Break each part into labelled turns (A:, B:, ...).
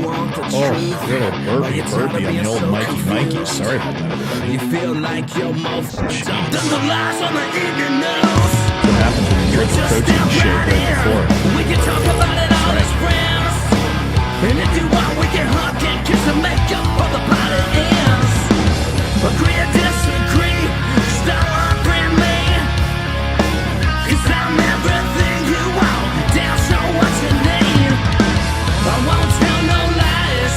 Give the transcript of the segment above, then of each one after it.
A: want the
B: Oh,
A: truth.
B: little burpee
A: You're tired of
B: on
A: being
B: the old
A: so
B: Mikey Mikey.
A: confused.
B: Sorry about that, everybody.
A: You feel like you're more fucked up than the lies on the evening news.
B: That's what happens when you drink a protein shake right before.
A: We can talk about it all as friends. And if you want, we can hug and kiss and make up for the party ends. Agree or disagree, still unfriend me. 'Cause I'm everything you want, damn sure what you need. I won't tell no lies,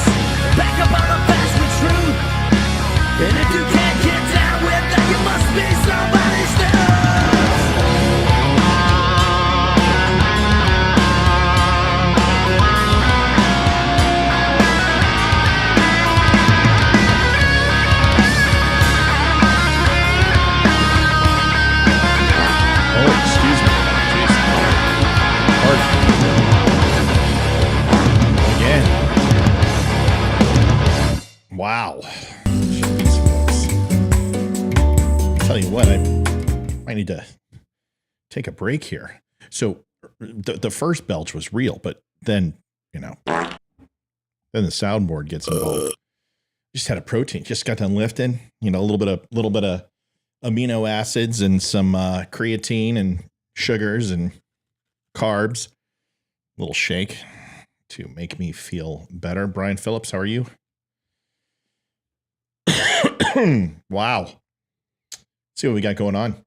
A: back up on the facts with truth. And if you can't get down with that, you must be somebody's new.
B: Oh, excuse me. Jeez. Pardon. Again. Wow. Jeez, folks. I'll tell you what, I might need to take a break here. So the first belch was real, but then, then the soundboard gets involved. Just had a protein, just got done lifting, a little bit of amino acids and some creatine and sugars and carbs. A little shake to make me feel better. Brian Phillips, how are you? Wow. Let's see what we got going on.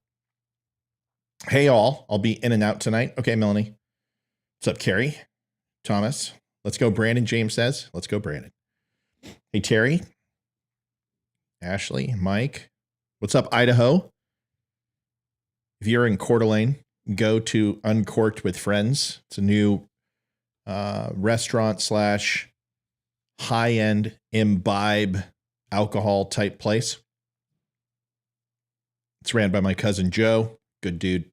B: Hey, all. I'll be in and out tonight. Okay, Melanie. What's up, Carrie? Thomas. Let's go, Brandon. James says. Let's go, Brandon. Hey, Terry. Ashley. Mike. What's up, Idaho? If you're in Coeur d'Alene, go to Uncorked with Friends. It's a new restaurant / high-end imbibe alcohol type place. It's ran by my cousin Joe. Good dude.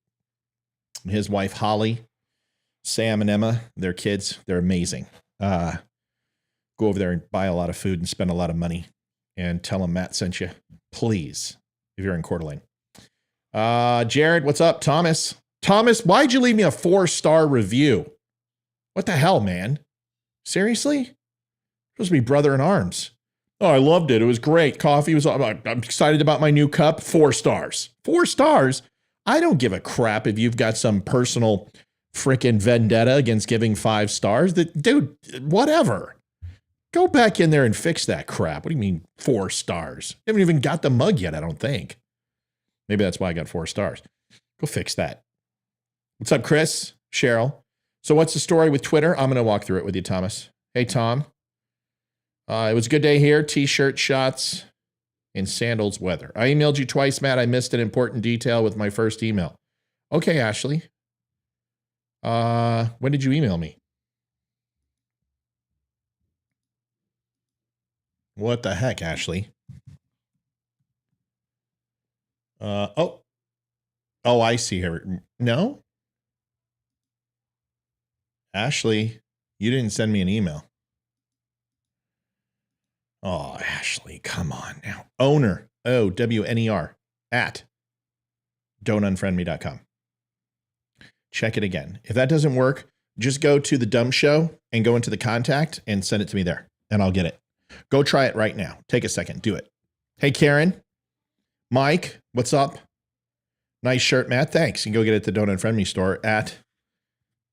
B: And his wife, Holly, Sam and Emma, their kids, they're amazing. Go over there and buy a lot of food and spend a lot of money and tell them Matt sent you, please, if you're in Coeur d'Alene. Jared, what's up? Thomas, why'd you leave me a 4-star review? What the hell, man? Seriously? Supposed to be brother in arms. Oh, I loved it. It was great. Coffee was, I'm excited about my new cup. 4 stars. 4 stars? I don't give a crap if you've got some personal frickin' vendetta against giving 5 stars. Dude, whatever. Go back in there and fix that crap. What do you mean 4 stars? You haven't even got the mug yet, I don't think. Maybe that's why I got 4 stars. Go fix that. What's up, Chris? Cheryl. So what's the story with Twitter? I'm going to walk through it with you, Thomas. Hey, Tom. It was a good day here. T-shirt, shots, and sandals weather. I emailed you twice, Matt. I missed an important detail with my first email. Okay, Ashley. When did you email me? What the heck, Ashley? Oh, I see her. No? Ashley, you didn't send me an email. Oh, Ashley, come on now. Owner, OWNER, at don'tunfriendme.com. Check it again. If that doesn't work, just go to the dumb show and go into the contact and send it to me there, and I'll get it. Go try it right now. Take a second. Do it. Hey, Karen. Mike, what's up? Nice shirt, Matt. Thanks. You can go get it at the Don't Unfriend Me store at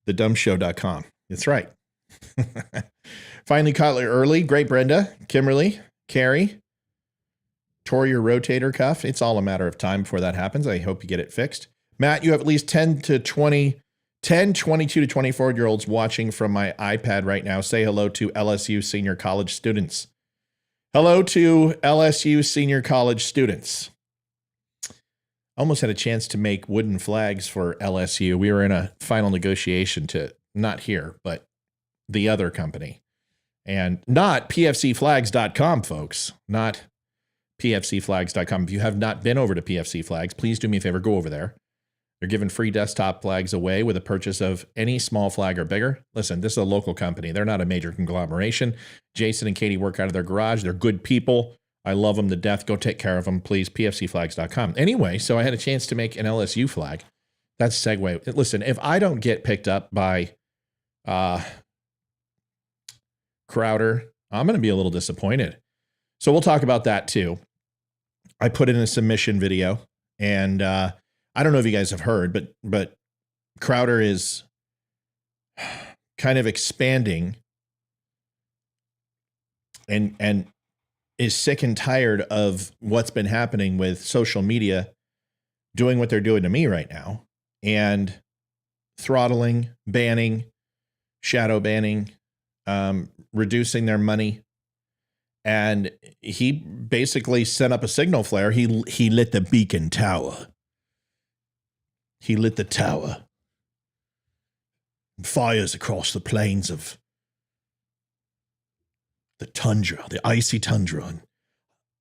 B: thedumbshow.com. That's right. Finally caught it early. Great, Brenda, Kimberly, Carrie. Tore your rotator cuff. It's all a matter of time before that happens. I hope you get it fixed. Matt, you have at least 10, 22 to 24-year-olds watching from my iPad right now. Say hello to LSU senior college students. Hello to LSU senior college students. Almost had a chance to make wooden flags for LSU. We were in a final negotiation to, not here, but the other company. And not pfcflags.com, folks. Not pfcflags.com. If you have not been over to PFC Flags, please do me a favor, go over there. They're giving free desktop flags away with a purchase of any small flag or bigger. Listen, this is a local company. They're not a major conglomeration. Jason and Katie work out of their garage. They're good people. I love them to death. Go take care of them, please. pfcflags.com. Anyway, so I had a chance to make an LSU flag. That's a segue. Listen, if I don't get picked up by Crowder. I'm going to be a little disappointed. So we'll talk about that too. I put in a submission video, and I don't know if you guys have heard, but Crowder is kind of expanding and is sick and tired of what's been happening with social media doing what they're doing to me right now, and throttling, banning, shadow banning, reducing their money. And he basically set up a signal flare. He lit the beacon tower. He lit the tower. Fires across the plains of the tundra, the icy tundra. And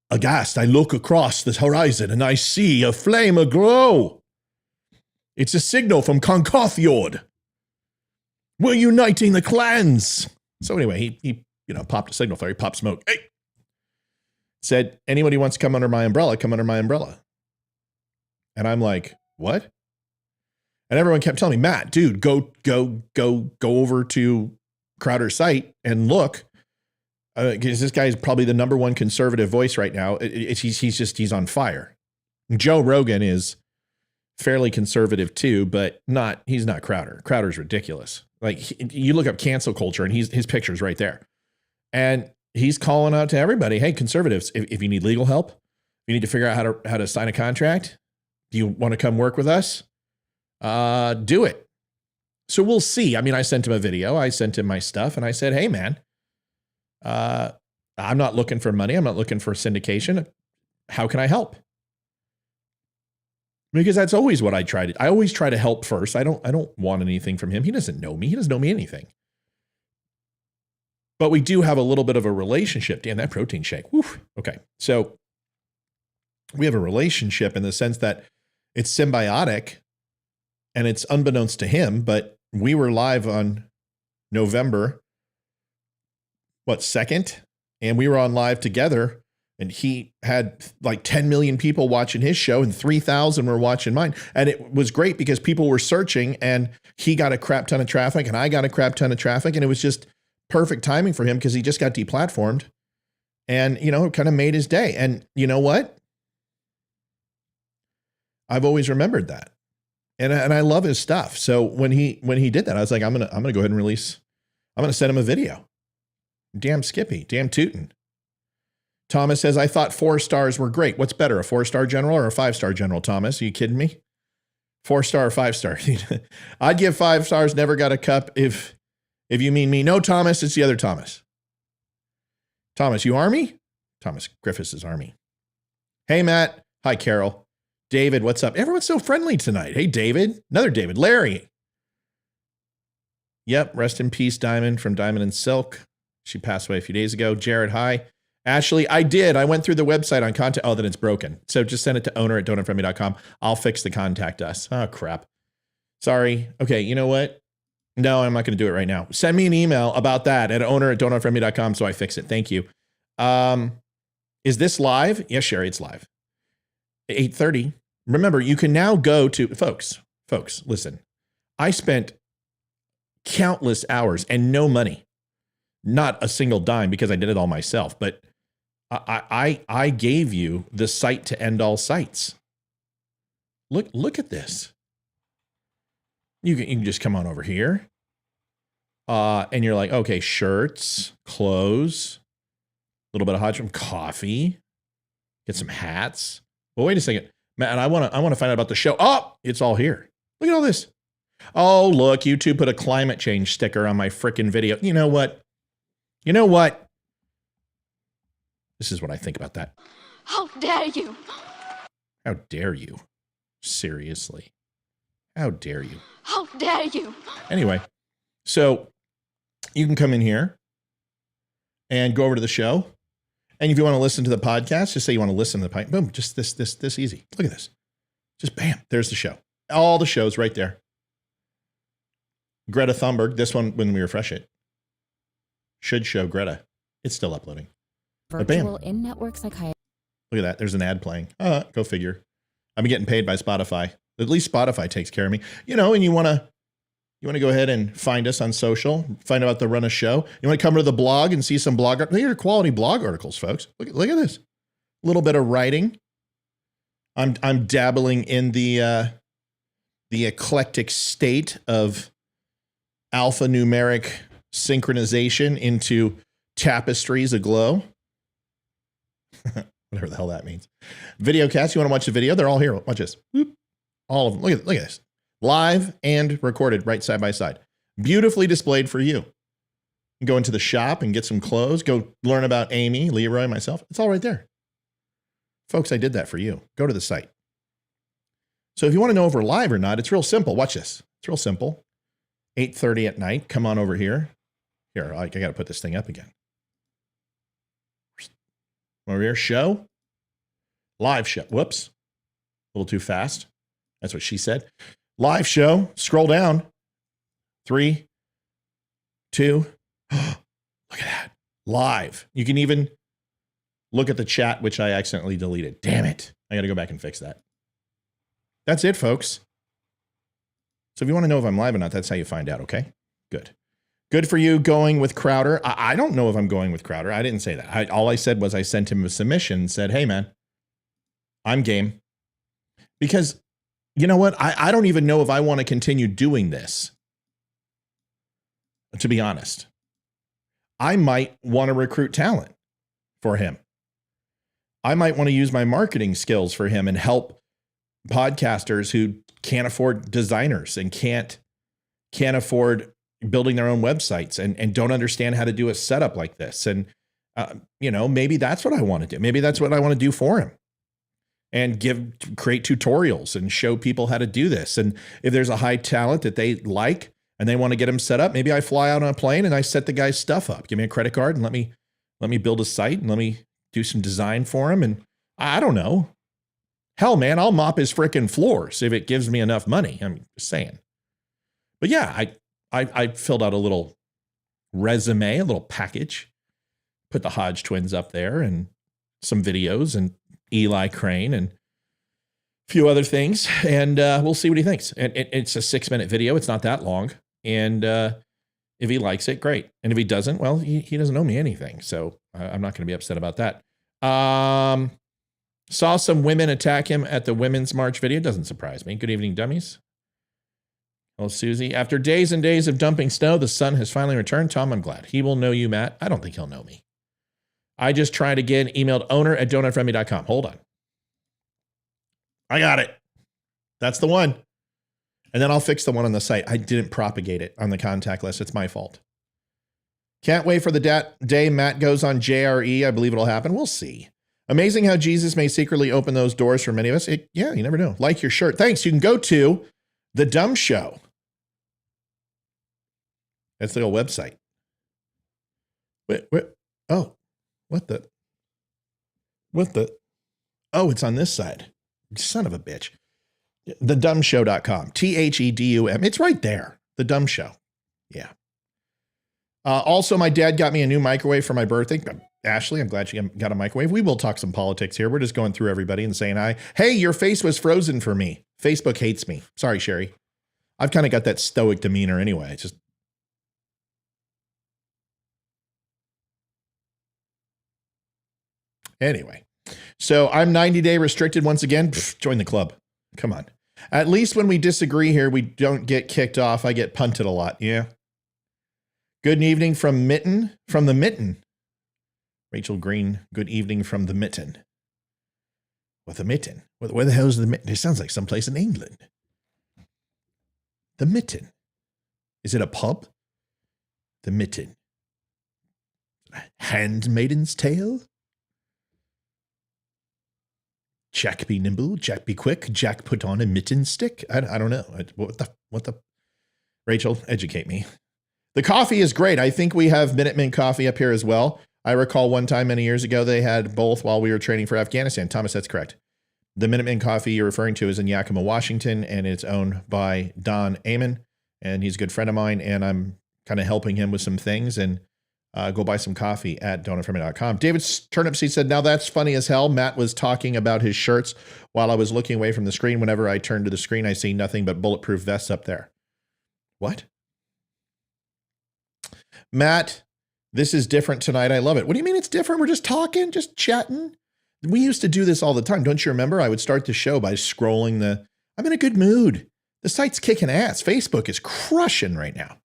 B: aghast, I look across the horizon and I see a flame aglow. It's a signal from Concorthjord. We're uniting the clans. So anyway, he popped a signal flare. He popped smoke. Hey! Said, anybody wants to come under my umbrella, come under my umbrella. And I'm like, what? And everyone kept telling me, Matt, dude, go over to Crowder's site and look. Because this guy is probably the number one conservative voice right now. He's on fire. Joe Rogan is fairly conservative too, but he's not Crowder. Crowder's ridiculous. Like, you look up cancel culture and his picture's right there. And he's calling out to everybody, hey, conservatives, if you need legal help, if you need to figure out how to sign a contract, do you want to come work with us? Do it. So we'll see. I mean, I sent him a video. I sent him my stuff. And I said, hey, man, I'm not looking for money. I'm not looking for syndication. How can I help? Because that's always what I always try to help first. I don't want anything from him. He doesn't know me. He doesn't know me anything. But we do have a little bit of a relationship. Damn, that protein shake. Woof. Okay. So we have a relationship in the sense that it's symbiotic and it's unbeknownst to him, but we were live on November, 2nd? And we were on live together, and he had like 10 million people watching his show and 3,000 were watching mine. And it was great because people were searching, and he got a crap ton of traffic and I got a crap ton of traffic. And it was just perfect timing for him because he just got deplatformed, and, it kind of made his day. And you know what? I've always remembered that. And I love his stuff. So when he did that, I was like, I'm going to go ahead and I'm going to send him a video. Damn Skippy, damn tootin'. Thomas says, I thought 4 stars were great. What's better, a 4-star general or a 5-star general, Thomas? Are you kidding me? 4-star or 5-star? I'd give 5 stars, never got a cup if you mean me. No, Thomas, it's the other Thomas. Thomas, you Army? Thomas Griffiths is Army. Hey, Matt. Hi, Carol. David, what's up? Everyone's so friendly tonight. Hey, David. Another David. Larry. Yep, rest in peace, Diamond from Diamond and Silk. She passed away a few days ago. Jared, hi. Ashley, I did. I went through the website on contact. Oh, then it's broken. So just send it to owner@donutfriendme.com. I'll fix the contact us. Oh, crap. Sorry. Okay, you know what? No, I'm not going to do it right now. Send me an email about that at owner@donutfriendme.com so I fix it. Thank you. Is this live? Yes, Sherry, it's live. 8:30. Remember, you can now go to, folks, listen. I spent countless hours and no money. Not a single dime because I did it all myself, but I gave you the site to end all sites. Look at this. You can just come on over here. And you're like, okay, shirts, clothes, a little bit of hot drink, coffee, get some hats. Well, wait a second, Matt, I want to find out about the show. Oh, it's all here. Look at all this. Oh, look, YouTube put a climate change sticker on my frickin' video. You know what? This is what I think about that.
C: How dare you?
B: How dare you? Seriously. How dare you?
C: How dare you?
B: Anyway, so you can come in here and go over to the show. And if you want to listen to the podcast, just say you want to listen to the podcast. Boom, just this easy. Look at this. Just bam, there's the show. All the shows right there. Greta Thunberg, this one, when we refresh it, should show Greta. It's still uploading.
D: Virtual in-network psychiatry.
B: Look at that. There's an ad playing. Go figure. I'm getting paid by Spotify. At least Spotify takes care of me. And you want You want to go ahead and find us on social, find out the run of show. You want to come to the blog and see some blog. These are quality blog articles, folks. Look at this. A little bit of writing. I'm dabbling in the eclectic state of alphanumeric synchronization into tapestries aglow. Whatever the hell that means. Video cast. You want to watch the video? They're all here. Watch this. Whoop. All of them. Look at this. Live and recorded right side by side. Beautifully displayed for you. You go into the shop and get some clothes. Go learn about Amy, Leroy, myself. It's all right there. Folks, I did that for you. Go to the site. So if you want to know if we're live or not, it's real simple. Watch this. It's real simple. 8:30 at night. Come on over here. Here, I got to put this thing up again. Over here, show. Live show. Whoops. A little too fast. That's what she said. Live show. Scroll down. 3, 2. Look at that. Live. You can even look at the chat, which I accidentally deleted. Damn it. I got to go back and fix that. That's it, folks. So if you want to know if I'm live or not, that's how you find out, okay? Good. Good for you going with Crowder. I don't know if I'm going with Crowder. I didn't say that. All I said was I sent him a submission and said, hey, man, I'm game. Because you know what? I don't even know if I want to continue doing this, to be honest. I might want to recruit talent for him. I might want to use my marketing skills for him and help podcasters who can't afford designers and can't afford building their own websites and don't understand how to do a setup like this. And, maybe that's what I want to do. Maybe that's what I want to do for him and create tutorials and show people how to do this. And if there's a high talent that they like and they want to get him set up, maybe I fly out on a plane and I set the guy's stuff up. Give me a credit card and let me build a site and let me do some design for him. And I don't know. Hell, man, I'll mop his frickin' floors if it gives me enough money. I'm just saying. But yeah, I filled out a little resume, a little package, put the Hodge twins up there and some videos and Eli Crane and a few other things. And we'll see what he thinks. And it's a 6-minute video. It's not that long. And if he likes it, great. And if he doesn't, well, he doesn't owe me anything. So I'm not going to be upset about that. Saw some women attack him at the Women's March video. Doesn't surprise me. Good evening, dummies. Hello, Susie. After days and days of dumping snow, the sun has finally returned. Tom, I'm glad. He will know you, Matt. I don't think he'll know me. I just tried again, emailed owner@donutfriendme.com. Hold on. I got it. That's the one. And then I'll fix the one on the site. I didn't propagate it on the contact list. It's my fault. Can't wait for the day Matt goes on JRE. I believe it'll happen. We'll see. Amazing how Jesus may secretly open those doors for many of us. Yeah, you never know. Like your shirt. Thanks. You can go to The Dumb Show. That's the old website. Wait. Oh, what the? Oh, it's on this side. Son of a bitch. TheDumbShow.com. THEDUM. It's right there. The Dumb Show. Yeah. Also, my dad got me a new microwave for my birthday. Ashley, I'm glad she got a microwave. We will talk some politics here. We're just going through everybody and saying hi. Hey, your face was frozen for me. Facebook hates me. Sorry, Sherry. I've kind of got that stoic demeanor anyway. It's just. Anyway, so I'm 90-day restricted once again. Pfft, join the club. Come on. At least when we disagree here, we don't get kicked off. I get punted a lot. Yeah. Good evening from the Mitten. Rachel Green, good evening from the Mitten. What the Mitten? Where the hell is the Mitten? It sounds like someplace in England. The Mitten. Is it a pub? The Mitten. Handmaiden's Tale? Jack be nimble, Jack be quick, Jack put on a mitten stick. I don't know. What the? Rachel, educate me. The coffee is great. I think we have Minute Mint coffee up here as well. I recall one time many years ago, they had both while we were training for Afghanistan. Thomas, that's correct. The Minute Mint coffee you're referring to is in Yakima, Washington, and it's owned by Don Amon, and he's a good friend of mine, and I'm kind of helping him with some things, and go buy some coffee at donutfriendme.com. David Turnipseed said, now that's funny as hell. Matt was talking about his shirts while I was looking away from the screen. Whenever I turn to the screen, I see nothing but bulletproof vests up there. What? Matt, this is different tonight. I love it. What do you mean it's different? We're just talking, just chatting. We used to do this all the time. Don't you remember? I would start the show by scrolling I'm in a good mood. The site's kicking ass. Facebook is crushing right now.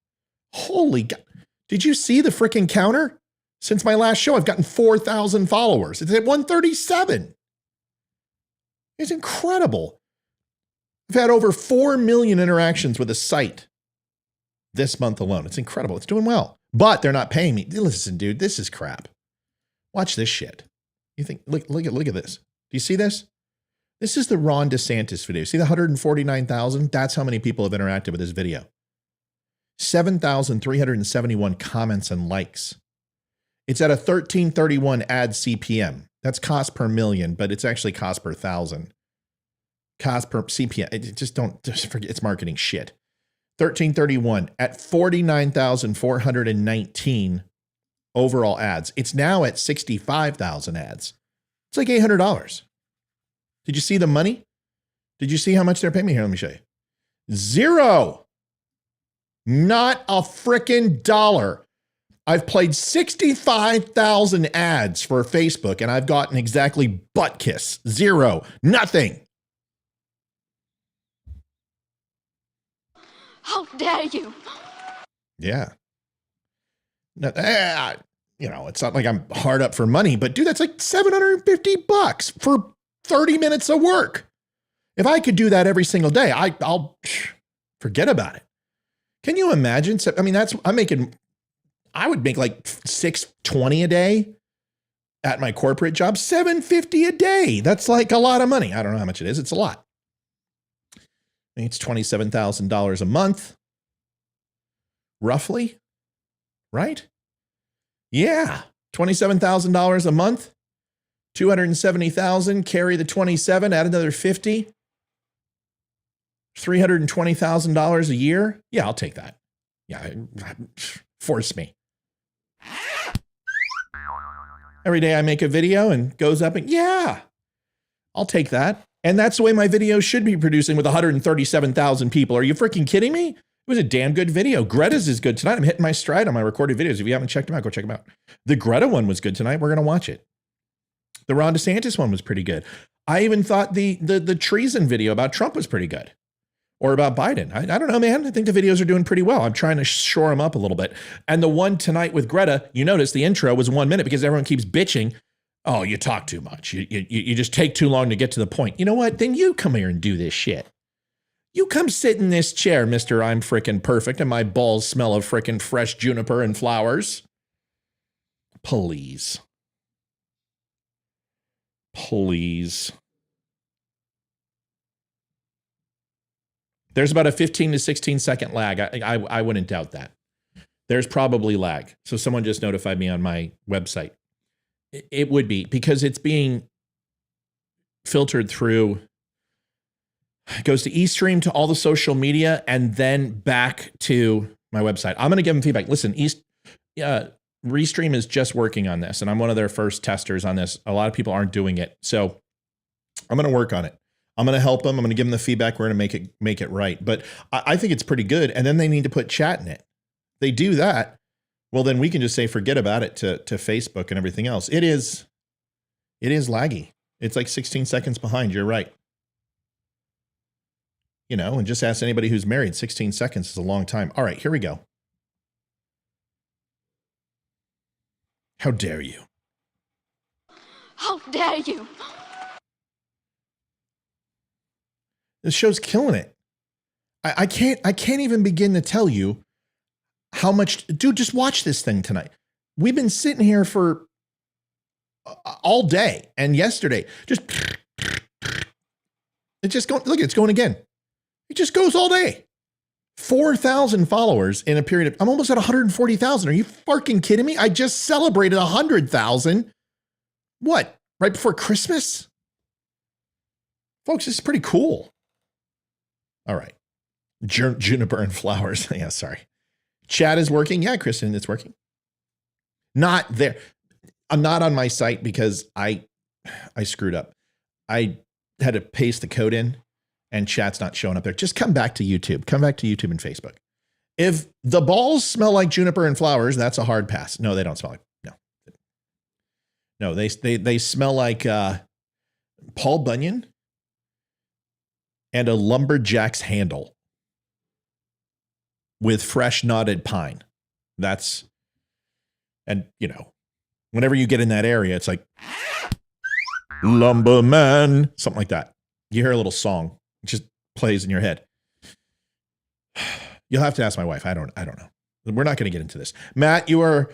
B: Holy God. Did you see the freaking counter? Since my last show, I've gotten 4,000 followers. It's at 137. It's incredible. I've had over 4 million interactions with the site this month alone. It's incredible. It's doing well. But they're not paying me. Listen, dude, this is crap. Watch this shit. You think, look at this. Do you see this? This is the Ron DeSantis video. See the 149,000? That's how many people have interacted with this video. 7,371 comments and likes. It's at a 1331 ad CPM. That's cost per million, but it's actually cost per thousand. Cost per CPM. Just forget, it's marketing shit. 1331 at 49,419 overall ads. It's now at 65,000 ads. It's like $800. Did you see the money? Did you see how much they're paying me? Here, let me show you. Zero. Not a frickin' dollar. I've played 65,000 ads for Facebook and I've gotten exactly butt kiss. Zero. Nothing.
C: How dare you?
B: Yeah. No, it's not like I'm hard up for money, but dude, that's like $750 for 30 minutes of work. If I could do that every single day, I'll forget about it. Can you imagine? I mean, I would make like $620 a day at my corporate job, $750 a day. That's like a lot of money. I don't know how much it is. It's a lot. I mean, it's $27,000 a month, roughly, right? Yeah, $27,000 a month, 270,000, carry the 27, add another 50, $320,000 a year. Yeah, I'll take that. Yeah, force me. Every day I make a video and goes up and yeah, I'll take that. And that's the way my videos should be producing with 137,000 people. Are you freaking kidding me? It was a damn good video. Greta's is good tonight. I'm hitting my stride on my recorded videos. If you haven't checked them out, go check them out. The Greta one was good tonight. We're going to watch it. The Ron DeSantis one was pretty good. I even thought the treason video about Trump was pretty good. Or about Biden. I don't know, man. I think the videos are doing pretty well. I'm trying to shore them up a little bit. And the one tonight with Greta, you notice the intro was 1 minute because everyone keeps bitching. Oh, you talk too much. You just take too long to get to the point. You know what? Then you come here and do this shit. You come sit in this chair, Mr. I'm frickin' perfect, and my balls smell of frickin' fresh juniper and flowers. Please. Please. There's about a 15 to 16 second lag. I wouldn't doubt that. There's probably lag. So someone just notified me on my website. It would be because it's being filtered through. It goes to eStream to all the social media and then back to my website. I'm going to give them feedback. Listen, Restream is just working on this, and I'm one of their first testers on this. A lot of people aren't doing it. So I'm going to work on it. I'm going to help them. I'm going to give them the feedback. We're going to make it right. But I think it's pretty good. And then they need to put chat in it. They do that. Well, then we can just say, forget about it to Facebook and everything else. It is laggy. It's like 16 seconds behind. You're right. You know, and just ask anybody who's married. 16 seconds is a long time. All right, here we go. How dare you?
C: How dare you?
B: This show's killing it. I can't even begin to tell you how much, dude, just watch this thing tonight. We've been sitting here for all day and yesterday. It's just going, look, it's going again. It just goes all day. 4,000 followers in a period of, I'm almost at 140,000. Are you fucking kidding me? I just celebrated 100,000. What? Right before Christmas? Folks, this is pretty cool. All right. Juniper and flowers. Yeah, sorry. Chat is working. Yeah, Kristen, it's working. Not there. I'm not on my site because I screwed up. I had to paste the code in and chat's not showing up there. Just come back to YouTube. Come back to YouTube and Facebook. If the balls smell like juniper and flowers, that's a hard pass. No, they don't smell like, no, they smell like Paul Bunyan and a lumberjack's handle with fresh knotted pine. And whenever you get in that area, it's like lumberman, something like that. You hear a little song, it just plays in your head. You'll have to ask my wife. I don't know. We're not going to get into this. Matt, you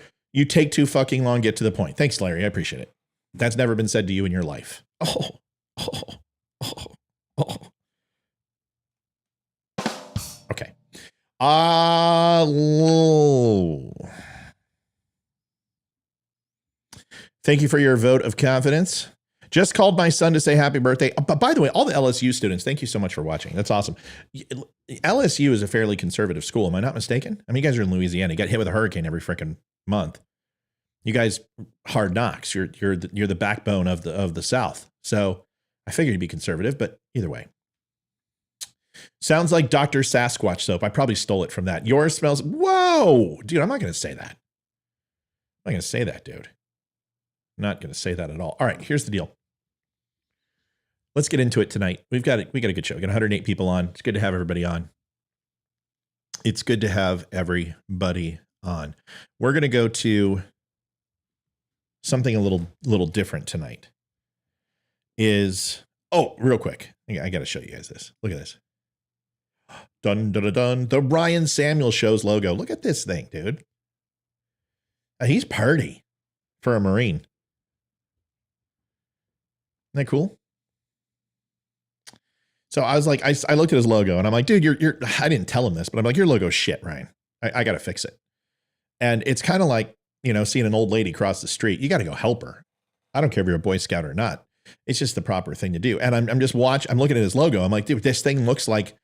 B: take too fucking long. Get to the point. Thanks, Larry. I appreciate it. That's never been said to you in your life. Okay. Thank you for your vote of confidence. Just called my son to say happy birthday. But by the way, all the LSU students, thank you so much for watching. That's awesome. LSU is a fairly conservative school. Am I not mistaken? I mean, you guys are in Louisiana. You get hit with a hurricane every freaking month. You guys, hard knocks. You're the backbone of the South. So I figured you'd be conservative, but either way. Sounds like Dr. Sasquatch soap. I probably stole it from that. Yours smells. Whoa, dude, I'm not going to say that. I'm not going to say that, dude. Not going to say that at all. All right, here's the deal. Let's get into it tonight. We got a good show. We got 108 people on. It's good to have everybody on. It's good to have everybody on. We're going to go to something a little different tonight. Real quick. I got to show you guys this. Look at this. Dun, dun, dun, dun. The Ryan Samuel Show's logo. Look at this thing, dude. He's party for a Marine. Isn't that cool? So I was like, I looked at his logo and I'm like, dude, I didn't tell him this, but I'm like, your logo's shit, Ryan. I got to fix it. And it's kind of like, seeing an old lady cross the street. You got to go help her. I don't care if you're a Boy Scout or not. It's just the proper thing to do. And I'm looking at his logo. I'm like, dude, this thing looks like,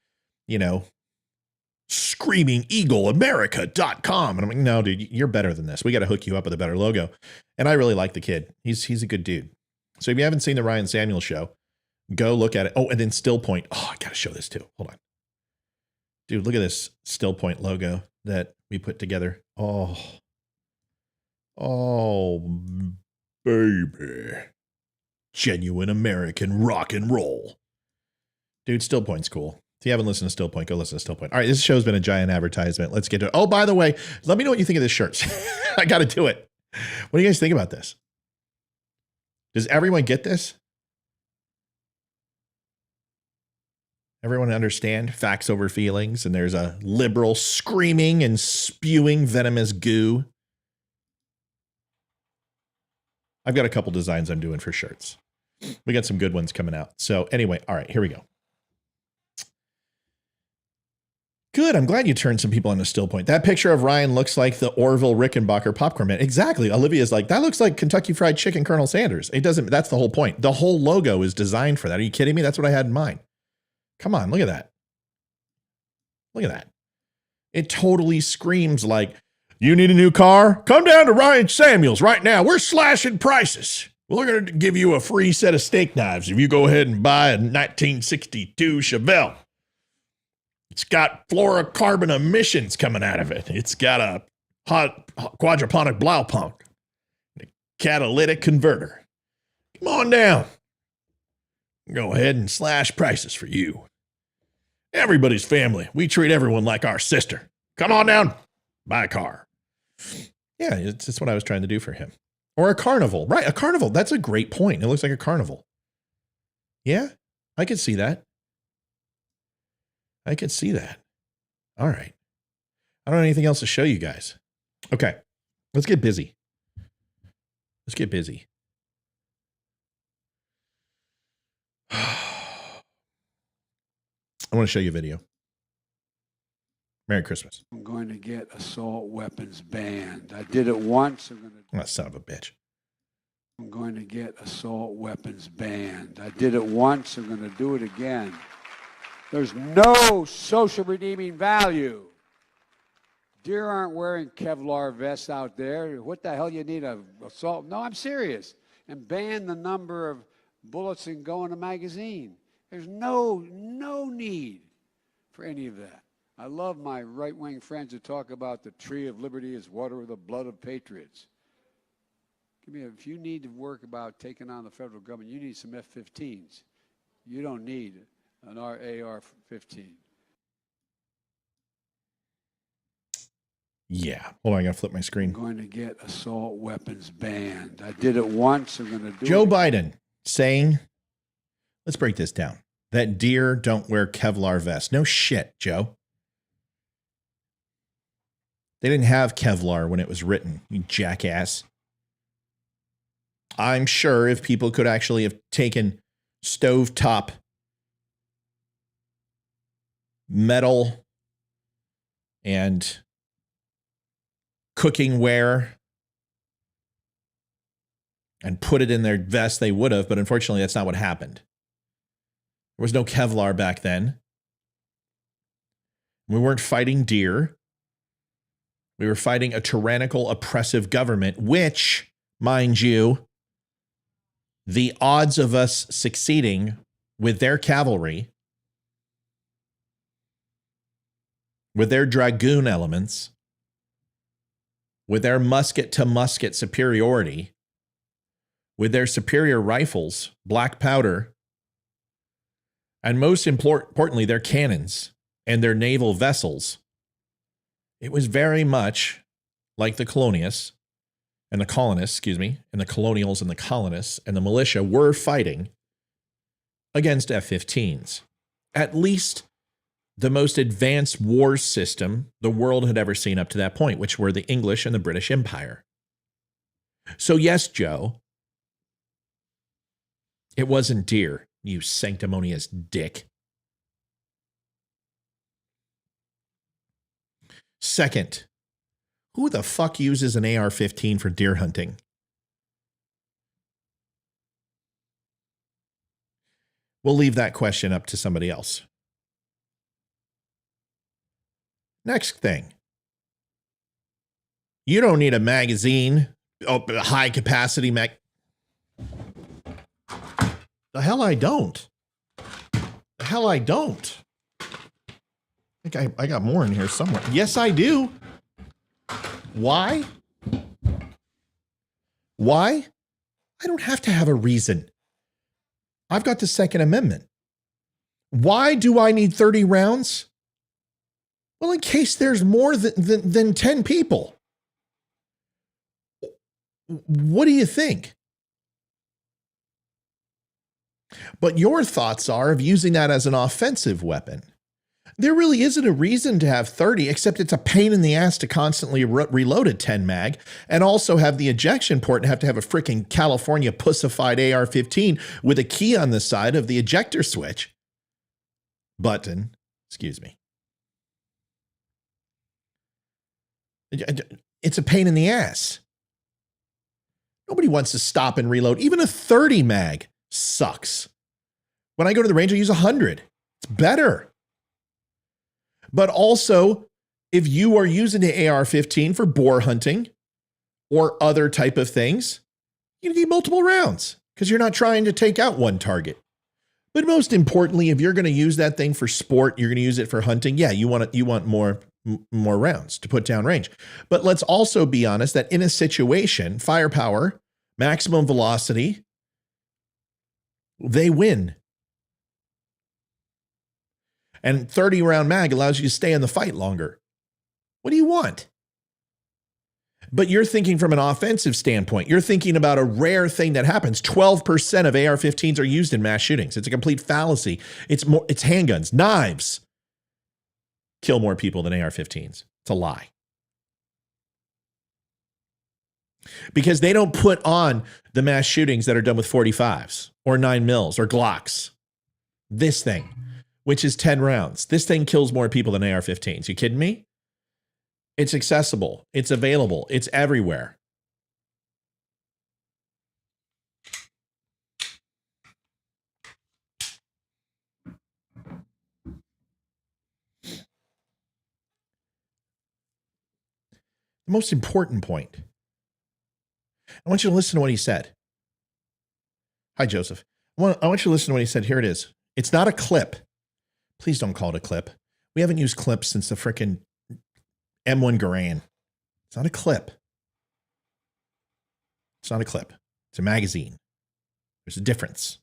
B: screamingeagleamerica.com. And I'm like, no, dude, you're better than this. We got to hook you up with a better logo. And I really like the kid. He's a good dude. So if you haven't seen the Ryan Samuel Show, go look at it. Oh, and then Still Point. Oh, I got to show this too. Hold on. Dude, look at this Still Point logo that we put together. Oh, baby. Genuine American rock and roll. Dude, Still Point's cool. If you haven't listened to Still Point, go listen to Still Point. All right, this show's been a giant advertisement. Let's get to it. Oh, by the way, let me know what you think of this shirt. I got to do it. What do you guys think about this? Does everyone get this? Everyone understand facts over feelings, and there's a liberal screaming and spewing venomous goo. I've got a couple designs I'm doing for shirts. We got some good ones coming out. So anyway, all right, here we go. Good. I'm glad you turned some people into Still Point. That picture of Ryan looks like the Orville Rickenbacker popcorn man. Exactly. Olivia's like, that looks like Kentucky Fried Chicken Colonel Sanders. It doesn't. That's the whole point. The whole logo is designed for that. Are you kidding me? That's what I had in mind. Come on. Look at that. Look at that. It totally screams like, you need a new car? Come down to Ryan Samuels right now. We're slashing prices. We're going to give you a free set of steak knives if you go ahead and buy a 1962 Chevelle. It's got fluorocarbon emissions coming out of it. It's got a hot quadruponic Blaupunk, a catalytic converter. Come on down. Go ahead and slash prices for you. Everybody's family. We treat everyone like our sister. Come on down. Buy a car. Yeah, it's just what I was trying to do for him. Or a carnival. Right, a carnival. That's a great point. It looks like a carnival. Yeah, I could see that. I could see that. All right. I don't have anything else to show you guys. Okay, let's get busy. Let's get busy. I want to show you a video. Merry Christmas.
E: I'm going to get assault weapons banned. I did it once.
B: Oh, son of a bitch.
E: I'm going to get assault weapons banned. I did it once. I'm going to do it again. There's no social redeeming value. Deer aren't wearing Kevlar vests out there. What the hell you need a assault? No, I'm serious. And ban the number of bullets that go in a magazine. There's no need for any of that. I love my right-wing friends who talk about the tree of liberty is water with the blood of patriots. If you need to work about taking on the federal government, you need some F-15s. You don't need an AR-15.
B: Yeah. Hold on, I gotta flip my screen.
E: I'm going to get assault weapons banned. I did it once. I'm going to do
B: Joe
E: it.
B: Biden saying, let's break this down, that deer don't wear Kevlar vests. No shit, Joe. They didn't have Kevlar when it was written, you jackass. I'm sure if people could actually have taken stovetop metal and cooking ware and put it in their vest, they would have, but unfortunately that's not what happened. There was no Kevlar back then. We weren't fighting deer. We were fighting a tyrannical, oppressive government, which, mind you, the odds of us succeeding with their cavalry, with their dragoon elements, with their musket-to-musket superiority, with their superior rifles, black powder, and most importantly, their cannons and their naval vessels, it was very much like the colonists, and the colonists, and the colonials and the colonists and the militia were fighting against F-15s. At least the most advanced war system the world had ever seen up to that point, which were the English and the British Empire. So yes, Joe, it wasn't deer, you sanctimonious dick. Second, who the fuck uses an AR-15 for deer hunting? We'll leave that question up to somebody else. Next thing. You don't need a magazine, a high capacity mag. The hell I don't. The hell I don't. I think I got more in here somewhere. Yes, I do. Why? Why? I don't have to have a reason. I've got the Second Amendment. Why do I need 30 rounds? Well, in case there's more than 10 people. What do you think? But your thoughts are of using that as an offensive weapon. There really isn't a reason to have 30, except it's a pain in the ass to constantly reload a 10 mag and also have the ejection port and have to have a freaking California pussified AR-15 with a key on the side of the ejector switch. Button, excuse me. It's a pain in the ass. Nobody wants to stop and reload. Even a 30 mag sucks. When I go to the range, I use 100. It's better. But also, if you are using the AR-15 for boar hunting or other type of things, you need multiple rounds because you're not trying to take out one target. But most importantly, if you're going to use that thing for sport, you're going to use it for hunting. Yeah, you want more rounds to put down range. But let's also be honest that in a situation, firepower, maximum velocity, they win. And 30 round mag allows you to stay in the fight longer. What do you want? But you're thinking from an offensive standpoint. You're thinking about a rare thing that happens. 12% of AR-15s are used in mass shootings. It's a complete fallacy. It's handguns, knives kill more people than AR-15s. It's a lie. Because they don't put on the mass shootings that are done with 45s or 9mm or Glocks. This thing, which is 10 rounds. This thing kills more people than AR-15s. You kidding me? It's accessible. It's available. It's everywhere. The most important point. I want you to listen to what he said. Hi, Joseph. I want you to listen to what he said. Here it is. It's not a clip. Please don't call it a clip. We haven't used clips since the frickin' M1 Garand. It's not a clip. It's not a clip. It's a magazine. There's a difference.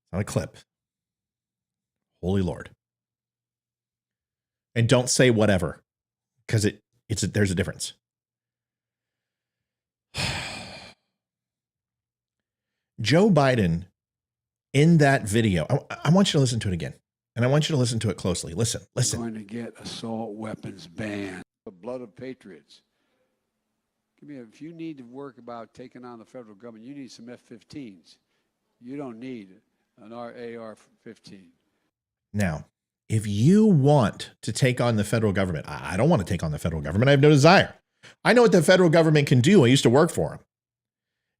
B: It's not a clip. Holy Lord. And don't say whatever, because there's a difference. Joe Biden, in that video, I want you to listen to it again. And I want you to listen to it closely. Listen.
E: We're going to get assault weapons banned. The blood of patriots. If you need to work about taking on the federal government, you need some F-15s. You don't need an AR-15.
B: Now, if you want to take on the federal government, I don't want to take on the federal government. I have no desire. I know what the federal government can do. I used to work for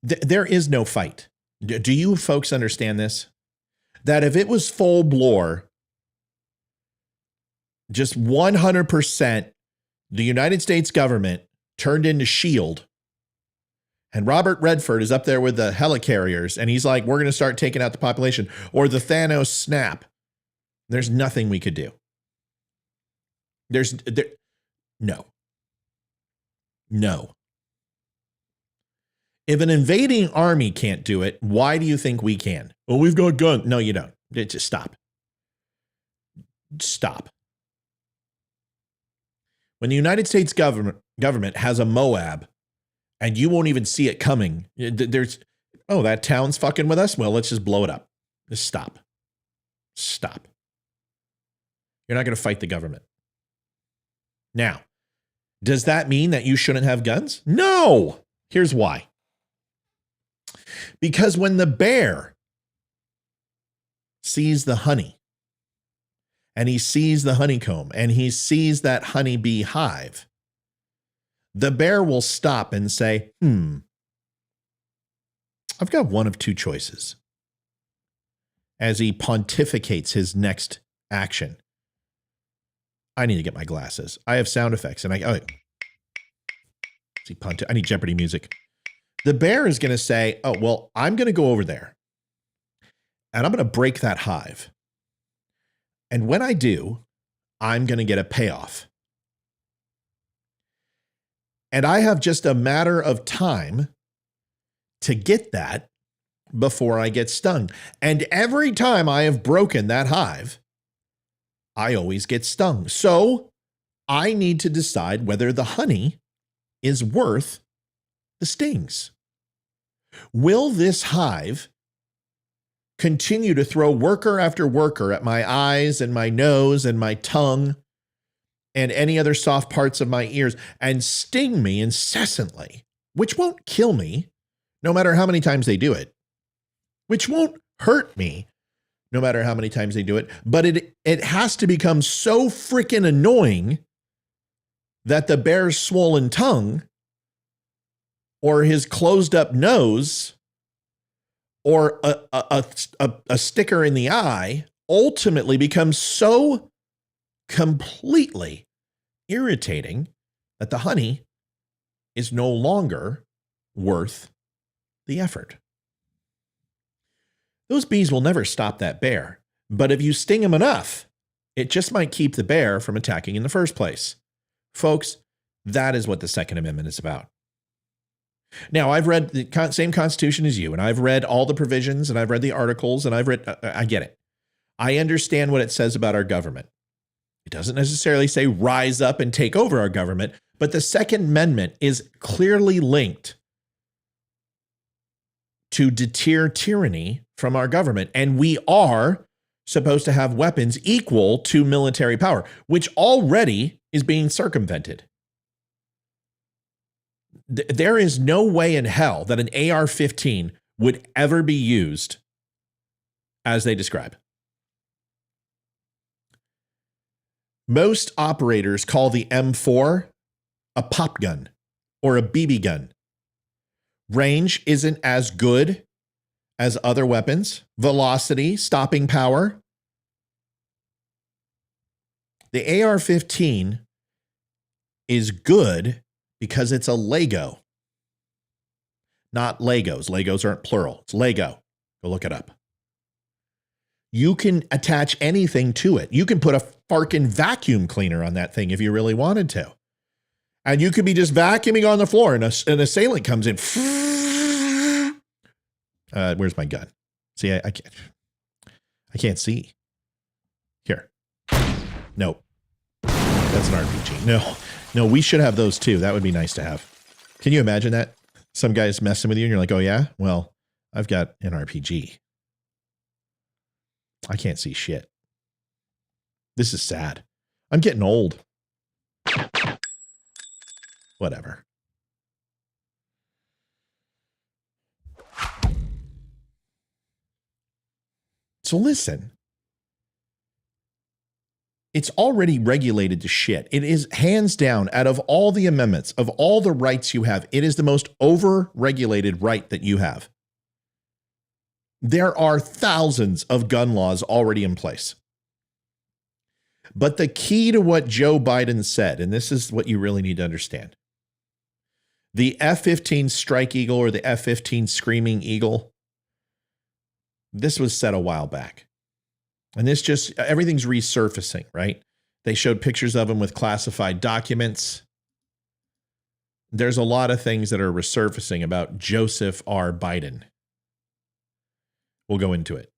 B: them. There is no fight. Do you folks understand this? That if it was full bore, just 100%, the United States government turned into S.H.I.E.L.D., and Robert Redford is up there with the helicarriers, and he's like, we're going to start taking out the population, or the Thanos snap. There's nothing we could do. No. If an invading army can't do it, why do you think we can? Well, we've got guns. No, you don't. Just stop. Stop. When the United States government has a Moab and you won't even see it coming, that town's fucking with us? Well, let's just blow it up. Just stop. Stop. You're not going to fight the government. Now, does that mean that you shouldn't have guns? No. Here's why. Because when the bear sees the honey, and he sees the honeycomb, and he sees that honeybee hive, the bear will stop and say, I've got one of two choices. As he pontificates his next action. I need to get my glasses. I have sound effects, and I need Jeopardy music. The bear is going to say, oh, well, I'm going to go over there, and I'm going to break that hive. And when I do, I'm going to get a payoff. And I have just a matter of time to get that before I get stung. And every time I have broken that hive, I always get stung. So I need to decide whether the honey is worth the stings. Will this hive continue to throw worker after worker at my eyes and my nose and my tongue and any other soft parts of my ears and sting me incessantly, which won't kill me no matter how many times they do it, which won't hurt me no matter how many times they do it, but it has to become so freaking annoying that the bear's swollen tongue or his closed up nose or a sticker in the eye ultimately becomes so completely irritating that the honey is no longer worth the effort. Those bees will never stop that bear, but if you sting them enough, it just might keep the bear from attacking in the first place. Folks, that is what the Second Amendment is about. Now, I've read the same Constitution as you, and I've read all the provisions, and I've read the articles, and I get it. I understand what it says about our government. It doesn't necessarily say rise up and take over our government, but the Second Amendment is clearly linked to deter tyranny from our government, and we are supposed to have weapons equal to military power, which already is being circumvented. There is no way in hell that an AR-15 would ever be used as they describe. Most operators call the M4 a pop gun or a BB gun. Range isn't as good as other weapons. Velocity, stopping power. The AR-15 is good because it's a Lego. Not Legos. Legos aren't plural. It's Lego. Go look it up. You can attach anything to it. You can put a fucking vacuum cleaner on that thing if you really wanted to. And you could be just vacuuming on the floor and an assailant comes in. Where's my gun? See, I can't see. Here. No. That's an RPG. No, we should have those too. That would be nice to have. Can you imagine that? Some guy's messing with you and you're like, oh yeah? Well, I've got an RPG. I can't see shit. This is sad. I'm getting old. Whatever. So listen. It's already regulated to shit. It is hands down, out of all the amendments, of all the rights you have, it is the most over-regulated right that you have. There are thousands of gun laws already in place. But the key to what Joe Biden said, and this is what you really need to understand, the F-15 Strike Eagle or the F-15 Screaming Eagle, this was said a while back. And this just, everything's resurfacing, right? They showed pictures of them with classified documents. There's a lot of things that are resurfacing about Joseph R. Biden. We'll go into it.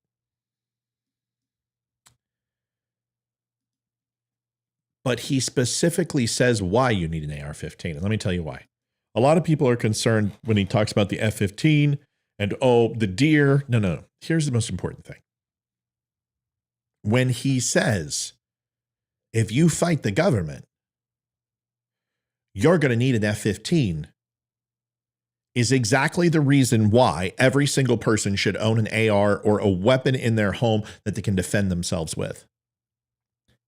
B: But he specifically says why you need an AR-15. And let me tell you why. A lot of people are concerned when he talks about the F-15 and, oh, the deer. No. Here's the most important thing. When he says, if you fight the government, you're going to need an F-15, is exactly the reason why every single person should own an AR or a weapon in their home that they can defend themselves with.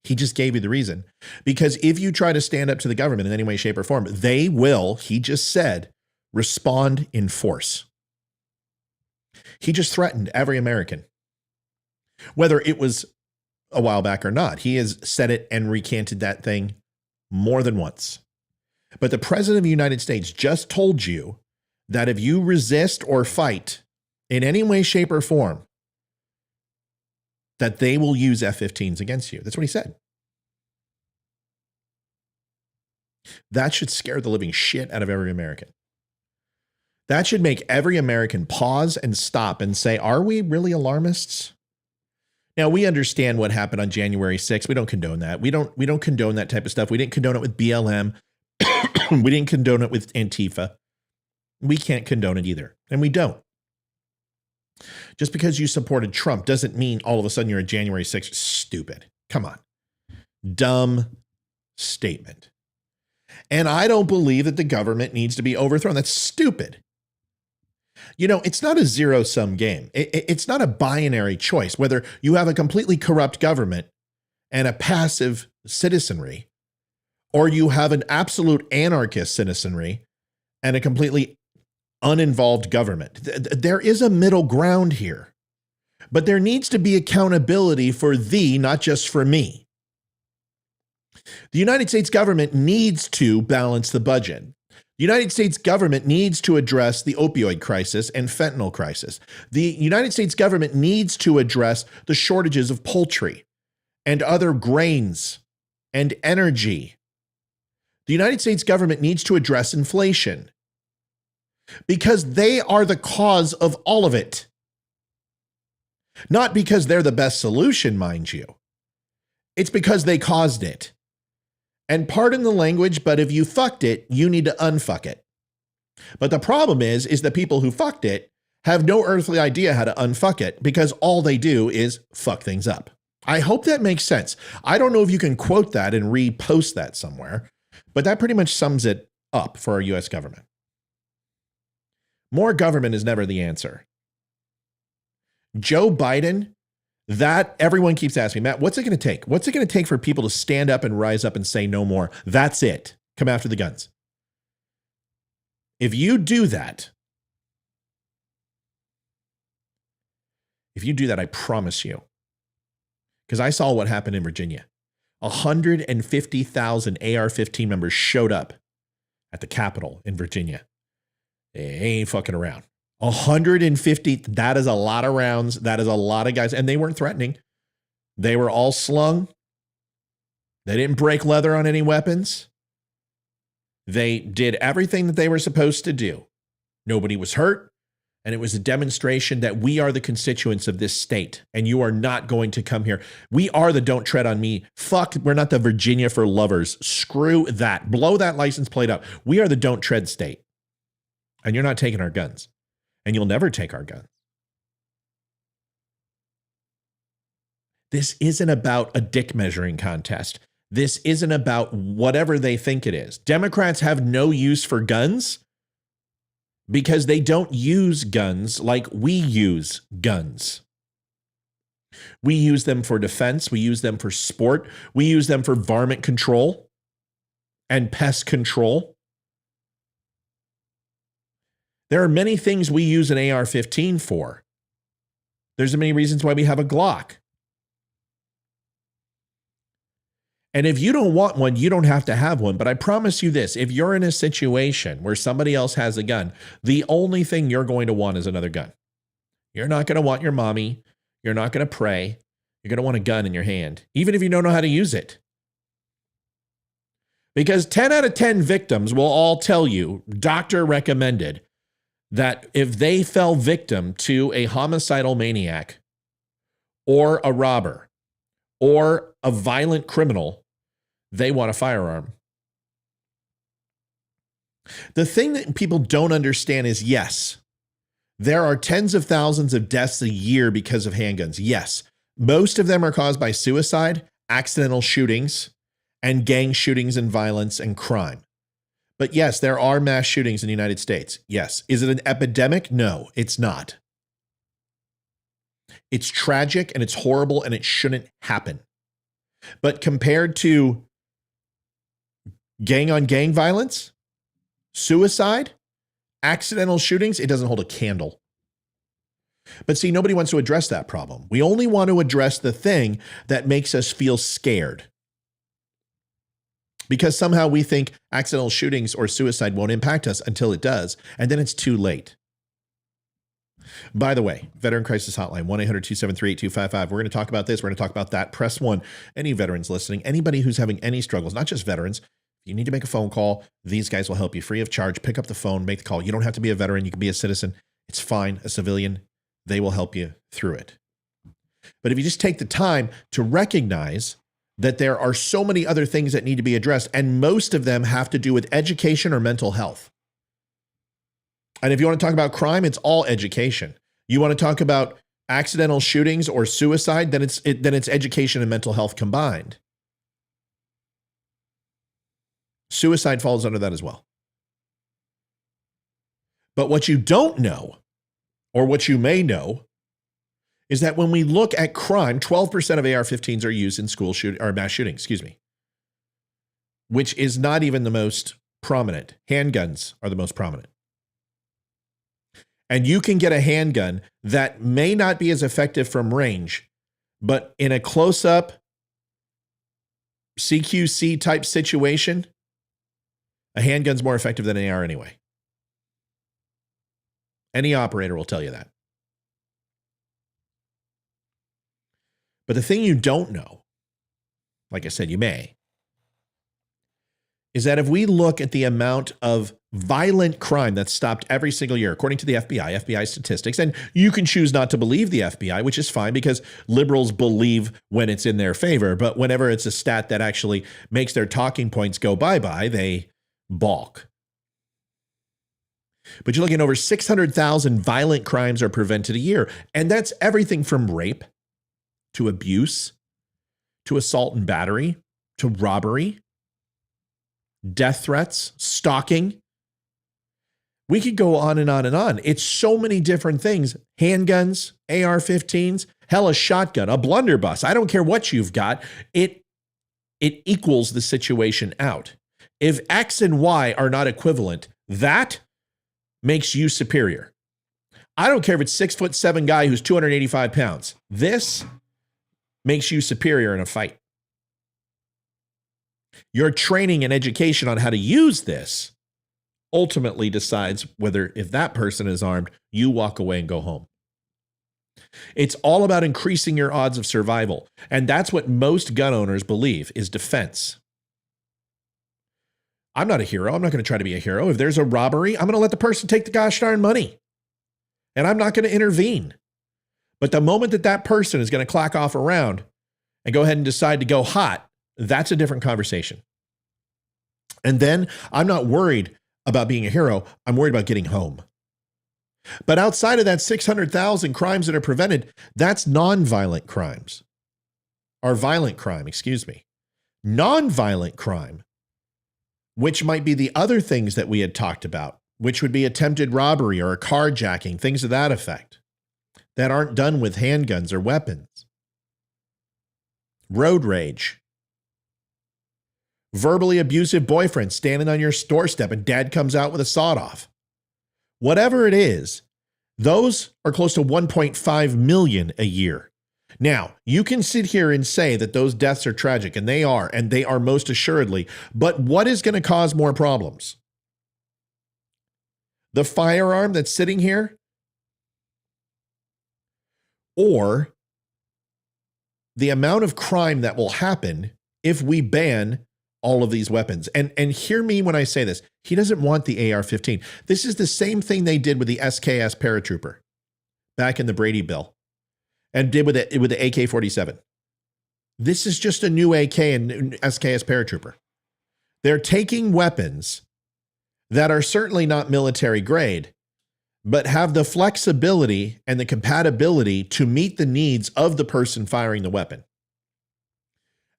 B: He just gave you the reason. Because if you try to stand up to the government in any way, shape, or form, they will, he just said, respond in force. He just threatened every American. Whether it was a while back or not, he has said it and recanted that thing more than once. But the President of the United States just told you that if you resist or fight in any way, shape, or form, that they will use F-15s against you. That's what he said. That should scare the living shit out of every American. That should make every American pause and stop and say, are we really alarmists? Now, we understand what happened on January 6th. We don't condone that. We don't condone that type of stuff. We didn't condone it with BLM. We didn't condone it with Antifa. We can't condone it either. And we don't. Just because you supported Trump doesn't mean all of a sudden you're a January 6th stupid. Come on. Dumb statement. And I don't believe that the government needs to be overthrown. That's stupid. You know, it's not a zero-sum game. It's not a binary choice, whether you have a completely corrupt government and a passive citizenry, or you have an absolute anarchist citizenry and a completely uninvolved government. There is a middle ground here, but there needs to be accountability for thee, not just for me. The United States government needs to balance the budget. The United States government needs to address the opioid crisis and fentanyl crisis. The United States government needs to address the shortages of poultry and other grains and energy. The United States government needs to address inflation because they are the cause of all of it. Not because they're the best solution, mind you. It's because they caused it. And pardon the language, but if you fucked it, you need to unfuck it. But the problem is the people who fucked it have no earthly idea how to unfuck it because all they do is fuck things up. I hope that makes sense. I don't know if you can quote that and repost that somewhere, but that pretty much sums it up for our US government. More government is never the answer. Joe Biden, that everyone keeps asking, Matt, what's it going to take? What's it going to take for people to stand up and rise up and say no more? That's it. Come after the guns. If you do that, I promise you, because I saw what happened in Virginia. 150,000 AR-15 members showed up at the Capitol in Virginia. They ain't fucking around. 150, that is a lot of rounds. That is a lot of guys. And they weren't threatening. They were all slung. They didn't break leather on any weapons. They did everything that they were supposed to do. Nobody was hurt. And it was a demonstration that we are the constituents of this state. And you are not going to come here. We are the don't tread on me. Fuck, we're not the Virginia for lovers. Screw that. Blow that license plate up. We are the don't tread state. And you're not taking our guns. And you'll never take our guns. This isn't about a dick measuring contest. This isn't about whatever they think it is. Democrats have no use for guns because they don't use guns like we use guns. We use them for defense. We use them for sport. We use them for varmint control and pest control. There are many things we use an AR-15 for. There's many reasons why we have a Glock. And if you don't want one, you don't have to have one. But I promise you this, if you're in a situation where somebody else has a gun, the only thing you're going to want is another gun. You're not going to want your mommy. You're not going to pray. You're going to want a gun in your hand, even if you don't know how to use it. Because 10 out of 10 victims will all tell you, doctor recommended, that if they fell victim to a homicidal maniac or a robber or a violent criminal, they want a firearm. The thing that people don't understand is, yes, there are tens of thousands of deaths a year because of handguns. Yes, most of them are caused by suicide, accidental shootings, and gang shootings and violence and crime. But yes, there are mass shootings in the United States. Yes. Is it an epidemic? No, it's not. It's tragic and it's horrible and it shouldn't happen. But compared to gang on gang violence, suicide, accidental shootings, it doesn't hold a candle. But see, nobody wants to address that problem. We only want to address the thing that makes us feel scared. Because somehow we think accidental shootings or suicide won't impact us until it does, and then it's too late. By the way, Veteran Crisis Hotline, 1-800-273-8255. We're going to talk about this. We're going to talk about that. Press 1. Any veterans listening, anybody who's having any struggles, not just veterans, if you need to make a phone call, these guys will help you free of charge. Pick up the phone, make the call. You don't have to be a veteran. You can be a citizen. It's fine, a civilian. They will help you through it. But if you just take the time to recognize that there are so many other things that need to be addressed, and most of them have to do with education or mental health. And if you want to talk about crime, it's all education. You want to talk about accidental shootings or suicide, then it's education and mental health combined. Suicide falls under that as well. But what you don't know, or what you may know, is that when we look at crime, 12% of AR-15s are used in school shooting or mass shootings, which is not even the most prominent. Handguns are the most prominent. And you can get a handgun that may not be as effective from range, but in a close-up CQC type situation, a handgun's more effective than an AR anyway. Any operator will tell you that. But the thing you don't know, like I said, you may, is that if we look at the amount of violent crime that's stopped every single year, according to the FBI statistics, and you can choose not to believe the FBI, which is fine because liberals believe when it's in their favor, but whenever it's a stat that actually makes their talking points go bye-bye, they balk. But you're looking at over 600,000 violent crimes are prevented a year, and that's everything from rape to abuse, to assault and battery, to robbery, death threats, stalking. We could go on and on and on. It's so many different things. Handguns, AR-15s, hell, a shotgun, a blunderbuss. I don't care what you've got. It equals the situation out. If X and Y are not equivalent, that makes you superior. I don't care if it's 6'7" guy who's 285 pounds. This makes you superior in a fight. Your training and education on how to use this ultimately decides whether, if that person is armed, you walk away and go home. It's all about increasing your odds of survival. And that's what most gun owners believe is defense. I'm not a hero. I'm not going to try to be a hero. If there's a robbery, I'm going to let the person take the gosh darn money. And I'm not going to intervene. But the moment that that person is going to clock off a round and go ahead and decide to go hot, that's a different conversation. And then I'm not worried about being a hero. I'm worried about getting home. But outside of that 600,000 crimes that are prevented, that's nonviolent crimes. Or violent crime, excuse me. Nonviolent crime, which might be the other things that we had talked about, which would be attempted robbery or a carjacking, things of that effect, that aren't done with handguns or weapons. Road rage. Verbally abusive boyfriend standing on your doorstep and dad comes out with a sawed-off. Whatever it is, those are close to 1.5 million a year. Now, you can sit here and say that those deaths are tragic, and they are most assuredly, but what is going to cause more problems? The firearm that's sitting here? Or the amount of crime that will happen if we ban all of these weapons. And hear me when I say this. He doesn't want the AR-15. This is the same thing they did with the SKS paratrooper back in the Brady bill and did with the AK-47. This is just a new AK and SKS paratrooper. They're taking weapons that are certainly not military grade, but have the flexibility and the compatibility to meet the needs of the person firing the weapon.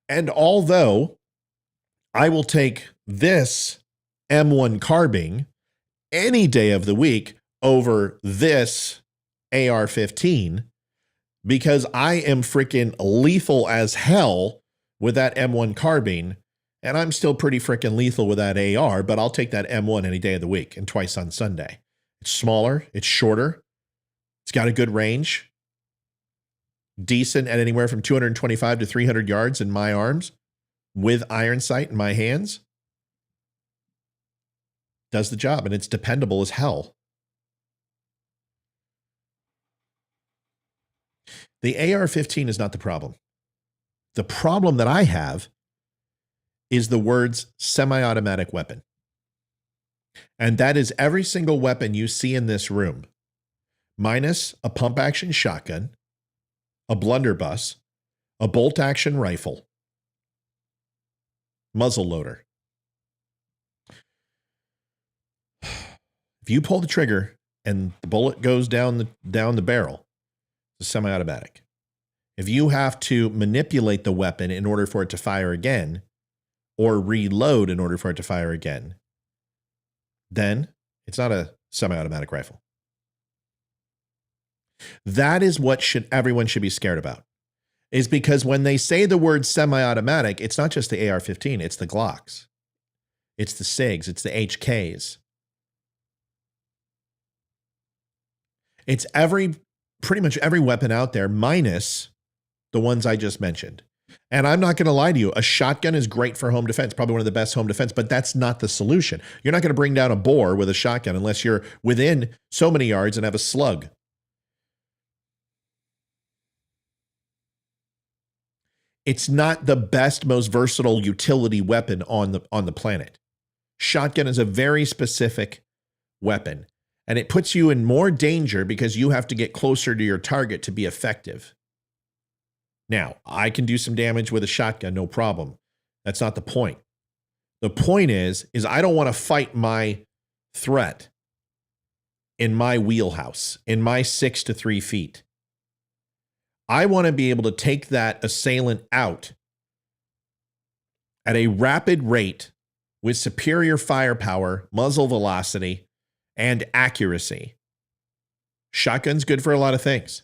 B: And although I will take this M1 carbine any day of the week over this AR-15 because I am freaking lethal as hell with that M1 carbine, and I'm still pretty freaking lethal with that AR, but I'll take that M1 any day of the week and twice on Sunday. It's smaller, it's shorter, it's got a good range, decent at anywhere from 225 to 300 yards in my arms, with iron sight in my hands. Does the job, and it's dependable as hell. The AR-15 is not the problem. The problem that I have is the words semi-automatic weapon. And that is every single weapon you see in this room, minus a pump-action shotgun, a blunderbuss, a bolt-action rifle, muzzle loader. If you pull the trigger and the bullet goes down the barrel, it's a semi-automatic. If you have to manipulate the weapon in order for it to fire again, or reload in order for it to fire again, then it's not a semi-automatic rifle. That is what everyone should be scared about. Is because when they say the word semi-automatic, it's not just the AR-15, it's the Glocks. It's the SIGs, it's the HKs. It's pretty much every weapon out there minus the ones I just mentioned. And I'm not going to lie to you, a shotgun is great for home defense, probably one of the best home defense, but that's not the solution. You're not going to bring down a boar with a shotgun unless you're within so many yards and have a slug. It's not the best, most versatile utility weapon on the planet. Shotgun is a very specific weapon, and it puts you in more danger because you have to get closer to your target to be effective. Now, I can do some damage with a shotgun, no problem. That's not the point. The point is I don't want to fight my threat in my wheelhouse, in my 6 to 3 feet. I want to be able to take that assailant out at a rapid rate with superior firepower, muzzle velocity, and accuracy. Shotgun's good for a lot of things.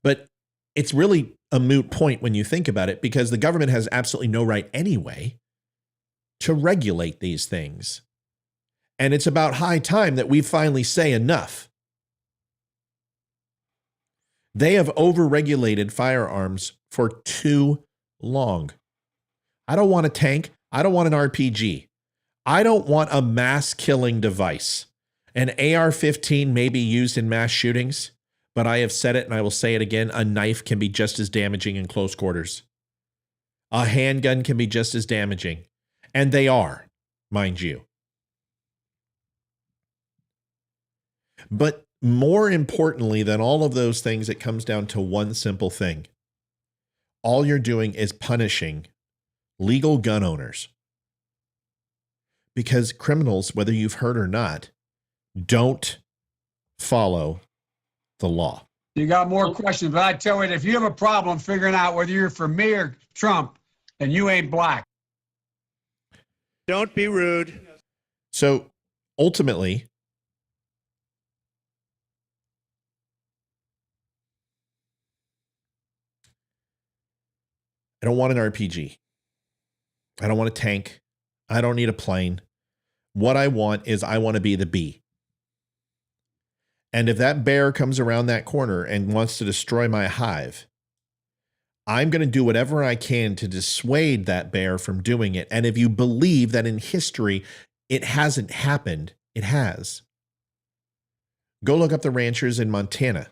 B: But it's really a moot point when you think about it because the government has absolutely no right anyway to regulate these things. And it's about high time that we finally say enough. They have overregulated firearms for too long. I don't want a tank. I don't want an RPG. I don't want a mass killing device. An AR-15 may be used in mass shootings, but I have said it and I will say it again. A knife can be just as damaging in close quarters. A handgun can be just as damaging. And they are, mind you. But more importantly than all of those things, it comes down to one simple thing. All you're doing is punishing legal gun owners. Because criminals, whether you've heard or not, don't follow the law.
E: You got more questions, but I tell you, if you have a problem figuring out whether you're for me or Trump, then you ain't black.
F: Don't be rude.
B: So ultimately, I don't want an RPG. I don't want a tank. I don't need a plane. What I want is I want to be the bee. And if that bear comes around that corner and wants to destroy my hive, I'm going to do whatever I can to dissuade that bear from doing it. And if you believe that in history it hasn't happened, it has. Go look up the ranchers in Montana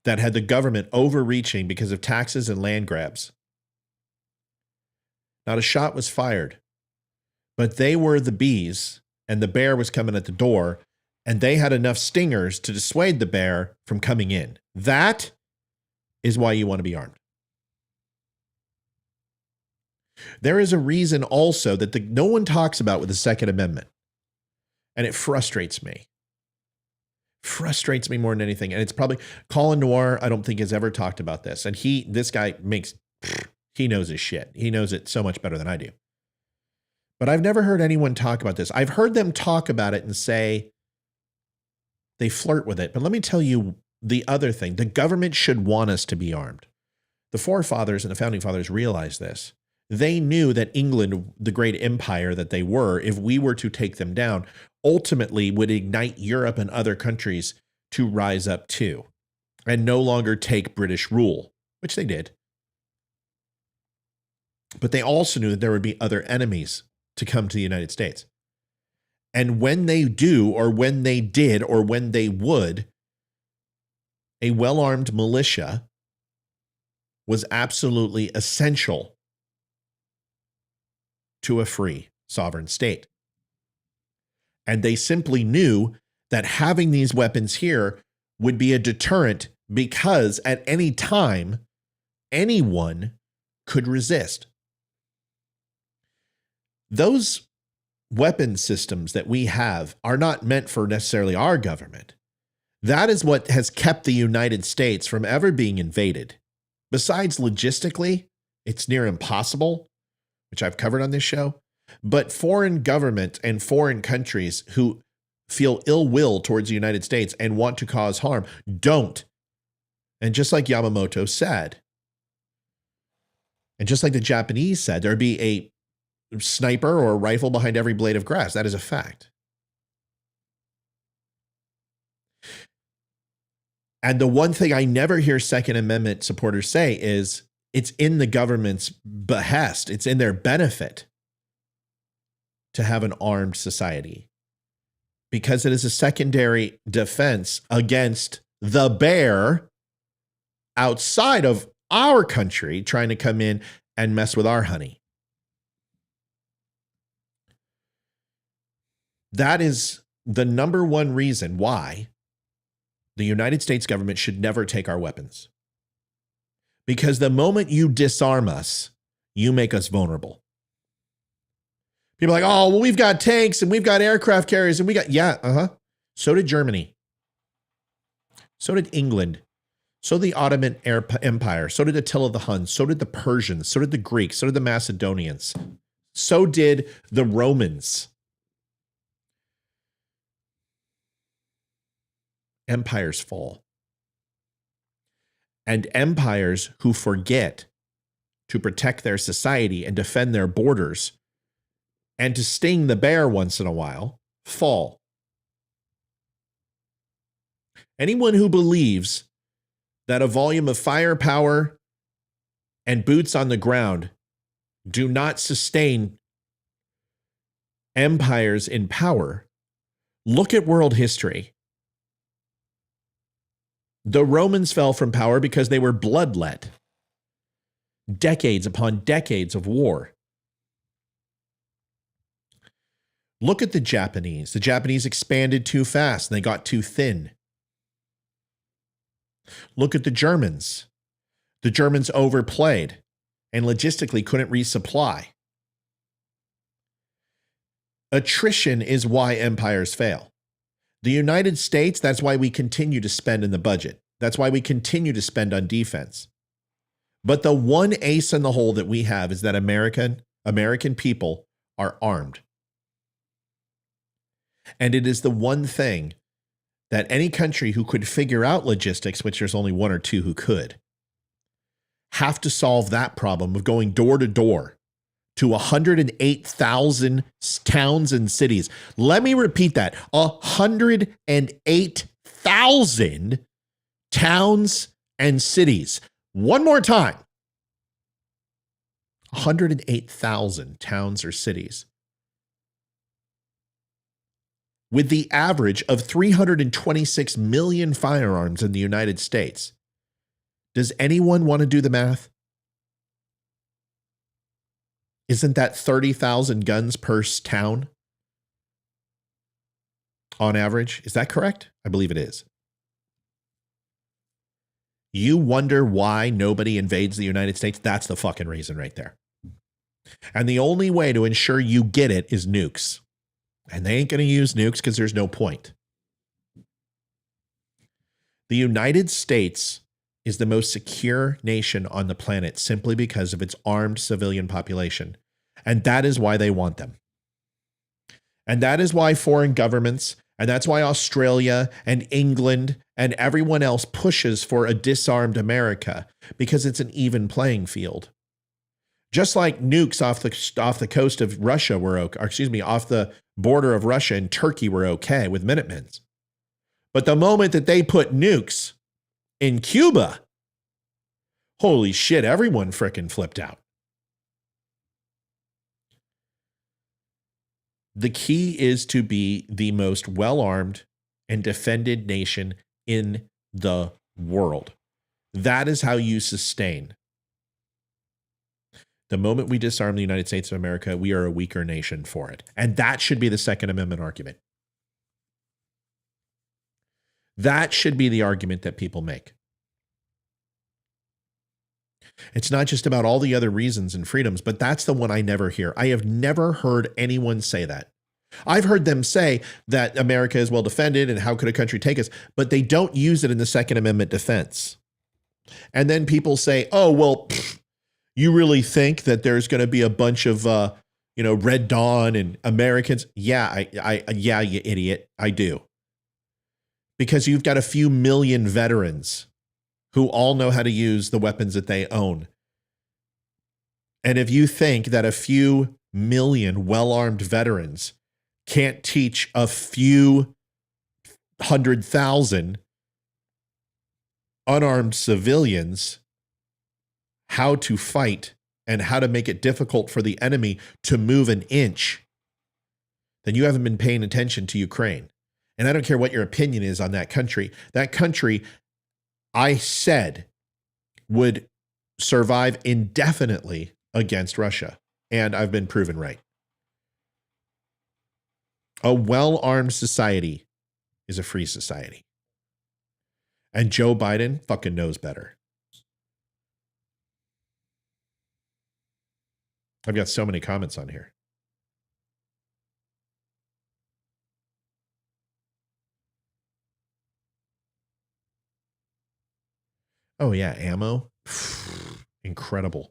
B: that had the government overreaching because of taxes and land grabs. Not a shot was fired, but they were the bees and the bear was coming at the door, and they had enough stingers to dissuade the bear from coming in. That is why you want to be armed. There is a reason also that no one talks about with the Second Amendment, and it frustrates me. Frustrates me more than anything. And it's probably Colin Noir, I don't think has ever talked about this. And this guy he knows his shit. He knows it so much better than I do. But I've never heard anyone talk about this. I've heard them talk about it and say they flirt with it. But let me tell you the other thing. The government should want us to be armed. The forefathers and the founding fathers realized this. They knew that England, the great empire that they were, if we were to take them down, ultimately would ignite Europe and other countries to rise up too and no longer take British rule, which they did. But they also knew that there would be other enemies to come to the United States. And when they do, or when they did, or when they would, a well-armed militia was absolutely essential to a free sovereign state. And they simply knew that having these weapons here would be a deterrent because at any time, anyone could resist. Those weapon systems that we have are not meant for necessarily our government. That is what has kept the United States from ever being invaded. Besides logistically, it's near impossible, which I've covered on this show. But foreign government and foreign countries who feel ill will towards the United States and want to cause harm don't. And just like Yamamoto said, and just like the Japanese said, there'd be a sniper or a rifle behind every blade of grass. That is a fact. And the one thing I never hear Second Amendment supporters say is it's in the government's behest. It's in their benefit to have an armed society because it is a secondary defense against the bear outside of our country trying to come in and mess with our honey. That is the number one reason why the United States government should never take our weapons. Because the moment you disarm us, you make us vulnerable. People are like, oh, well, we've got tanks and we've got aircraft carriers and we got, So did Germany. So did England. So did the Ottoman Empire. So did Attila the Hun. So did the Persians. So did the Greeks. So did the Macedonians. So did the Romans. Empires fall. And empires who forget to protect their society and defend their borders and to sting the bear once in a while fall. Anyone who believes that a volume of firepower and boots on the ground do not sustain empires in power, look at world history. The Romans fell from power because they were bloodlet. Decades upon decades of war. Look at the Japanese. The Japanese expanded too fast and they got too thin. Look at the Germans. The Germans overplayed and logistically couldn't resupply. Attrition is why empires fail. The United States, that's why we continue to spend in the budget. That's why we continue to spend on defense. But the one ace in the hole that we have is that American people are armed. And it is the one thing that any country who could figure out logistics, which there's only one or two who could, have to solve that problem of going door to door to 108,000 towns and cities. Let me repeat that. 108,000 towns and cities. One more time. 108,000 towns or cities. With the average of 326 million firearms in the United States. Does anyone want to do the math? Isn't that 30,000 guns per town on average? Is that correct? I believe it is. You wonder why nobody invades the United States? That's the fucking reason right there. And the only way to ensure you get it is nukes. And they ain't going to use nukes because there's no point. The United States is the most secure nation on the planet simply because of its armed civilian population. And that is why they want them. And that is why foreign governments, and that's why Australia and England and everyone else pushes for a disarmed America, because it's an even playing field. Just like nukes off the coast of Russia were okay, or excuse me, off the border of Russia and Turkey were okay with Minutemens. But the moment that they put nukes in Cuba, holy shit, everyone frickin' flipped out. The key is to be the most well-armed and defended nation in the world. That is how you sustain. The moment we disarm the United States of America, we are a weaker nation for it. And that should be the Second Amendment argument. That should be the argument that people make. It's not just about all the other reasons and freedoms, but that's the one I never hear. I have never heard anyone say that. I've heard them say that America is well defended and how could a country take us, but they don't use it in the Second Amendment defense. And then people say, oh, well, you really think that there's going to be a bunch of, Red Dawn and Americans? Yeah, yeah, you idiot. I do. Because you've got a few million veterans who all know how to use the weapons that they own. And if you think that a few million well-armed veterans can't teach a few 100,000 unarmed civilians how to fight and how to make it difficult for the enemy to move an inch, then you haven't been paying attention to Ukraine. And I don't care what your opinion is on that country. That country, I said, would survive indefinitely against Russia. And I've been proven right. A well-armed society is a free society. And Joe Biden fucking knows better. I've got so many comments on here. Oh, yeah, ammo. Incredible.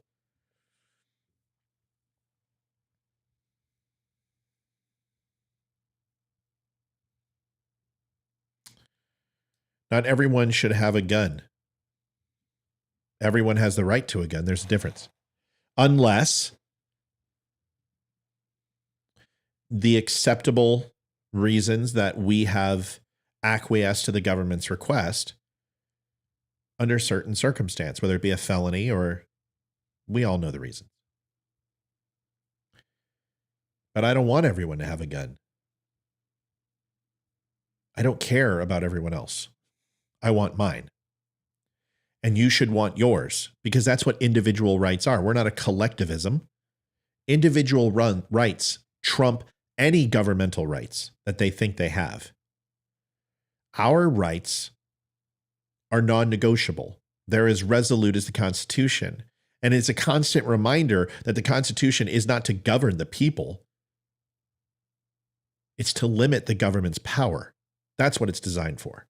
B: Not everyone should have a gun. Everyone has the right to a gun. There's a difference. Unless the acceptable reasons that we have acquiesced to the government's request under certain circumstance, whether it be a felony or we all know the reason. But I don't want everyone to have a gun. I don't care about everyone else. I want mine. And you should want yours, because that's what individual rights are. We're not a collectivism. Individual rights trump any governmental rights that they think they have. Our rights are non-negotiable. They're as resolute as the Constitution. And it's a constant reminder that the Constitution is not to govern the people. It's to limit the government's power. That's what it's designed for.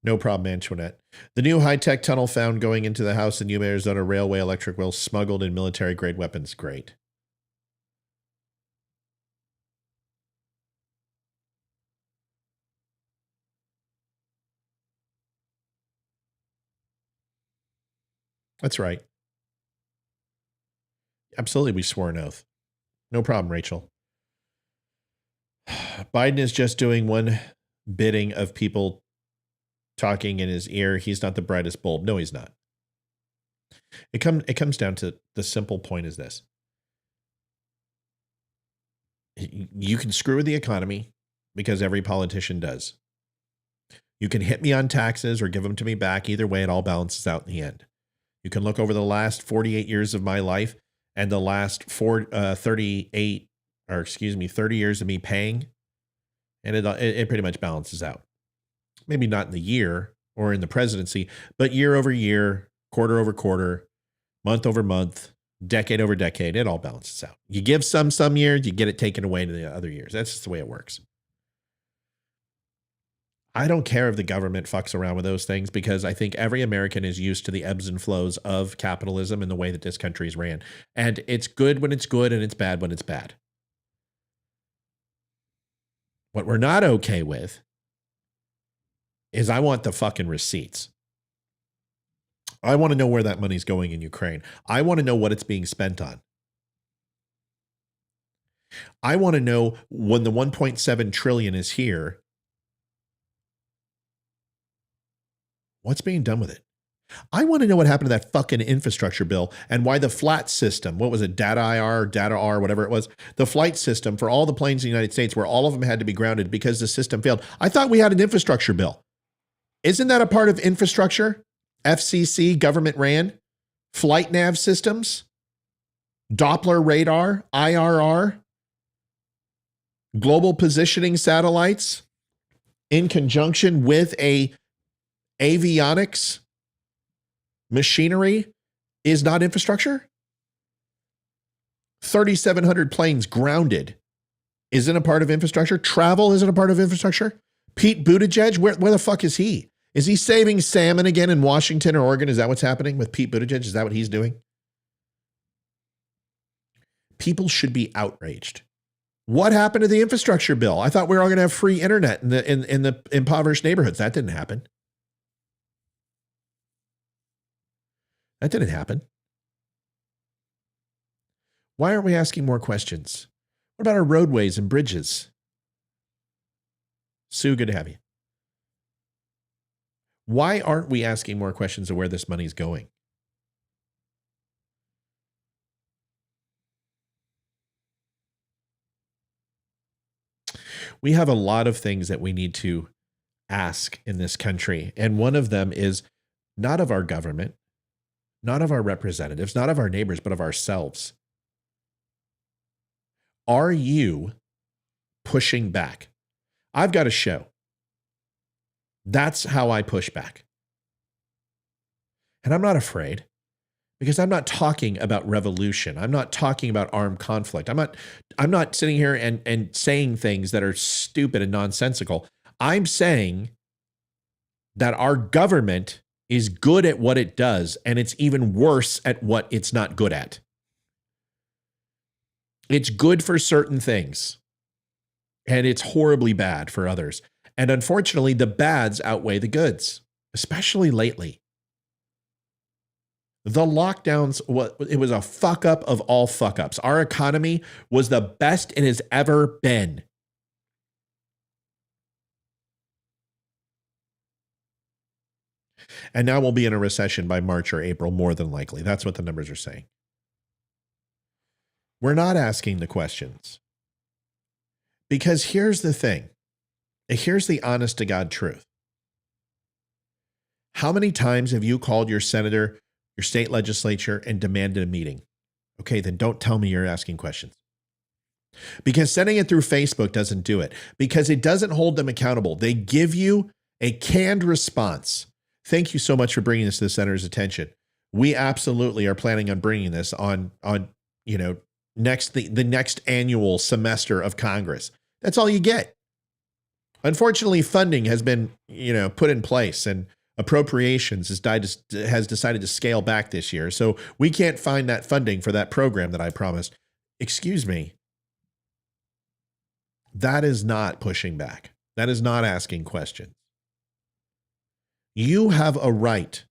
B: No problem, Antoinette. The new high-tech tunnel found going into the house in Yuma, Arizona railway electric wheel smuggled in military-grade weapons. Great. That's right. Absolutely, we swore an oath. No problem, Rachel. Biden is just doing one bidding of people talking in his ear. He's not the brightest bulb. No, he's not. It comes down to the simple point is this. You can screw with the economy because every politician does. You can hit me on taxes or give them to me back. Either way, it all balances out in the end. You can look over the last 48 years of my life and the last 30 years of me paying, and it pretty much balances out. Maybe not in the year or in the presidency, but year over year, quarter over quarter, month over month, decade over decade, it all balances out. You give some years, you get it taken away to the other years. That's just the way it works. I don't care if the government fucks around with those things because I think every American is used to the ebbs and flows of capitalism and the way that this country is ran. And it's good when it's good and it's bad when it's bad. What we're not okay with is I want the fucking receipts. I want to know where that money's going in Ukraine. I want to know what it's being spent on. I want to know when the 1.7 trillion is here, what's being done with it? I want to know what happened to that fucking infrastructure bill and why the flat system, what was it, Data IR, Data R, whatever it was, the flight system for all the planes in the United States where all of them had to be grounded because the system failed. I thought we had an infrastructure bill. Isn't that a part of infrastructure? FCC, government ran, flight nav systems, Doppler radar, IRR, global positioning satellites in conjunction with a avionics machinery is not infrastructure? 3,700 planes grounded isn't a part of infrastructure. Travel isn't a part of infrastructure. Pete Buttigieg, where the fuck is he? Is he saving salmon again in Washington or Oregon? Is that what's happening with Pete Buttigieg? Is that what he's doing? People should be outraged. What happened to the infrastructure bill? I thought we were all going to have free internet in the impoverished neighborhoods. That didn't happen. That didn't happen. Why aren't we asking more questions? What about our roadways and bridges? Sue, good to have you. Why aren't we asking more questions of where this money's going? We have a lot of things that we need to ask in this country. And one of them is not of our government, not of our representatives, not of our neighbors, but of ourselves. Are you pushing back? I've got a show. That's how I push back. And I'm not afraid because I'm not talking about revolution. I'm not talking about armed conflict. I'm not sitting here and saying things that are stupid and nonsensical. I'm saying that our government is good at what it does, and it's even worse at what it's not good at. It's good for certain things, and it's horribly bad for others. And unfortunately, the bads outweigh the goods, especially lately. The lockdowns, it was a fuck up of all fuck ups. Our economy was the best it has ever been. And now we'll be in a recession by March or April, more than likely. That's what the numbers are saying. We're not asking the questions. Because here's the thing. Here's the honest to God truth. How many times have you called your senator, your state legislature, and demanded a meeting? Okay, then don't tell me you're asking questions. Because sending it through Facebook doesn't do it. Because it doesn't hold them accountable. They give you a canned response. Thank you so much for bringing this to the senator's attention. We absolutely are planning on bringing this on the next annual semester of Congress. That's all you get. Unfortunately, funding has been, put in place, and appropriations has decided to scale back this year. So we can't find that funding for that program that I promised. Excuse me. That is not pushing back. That is not asking questions. You have a right,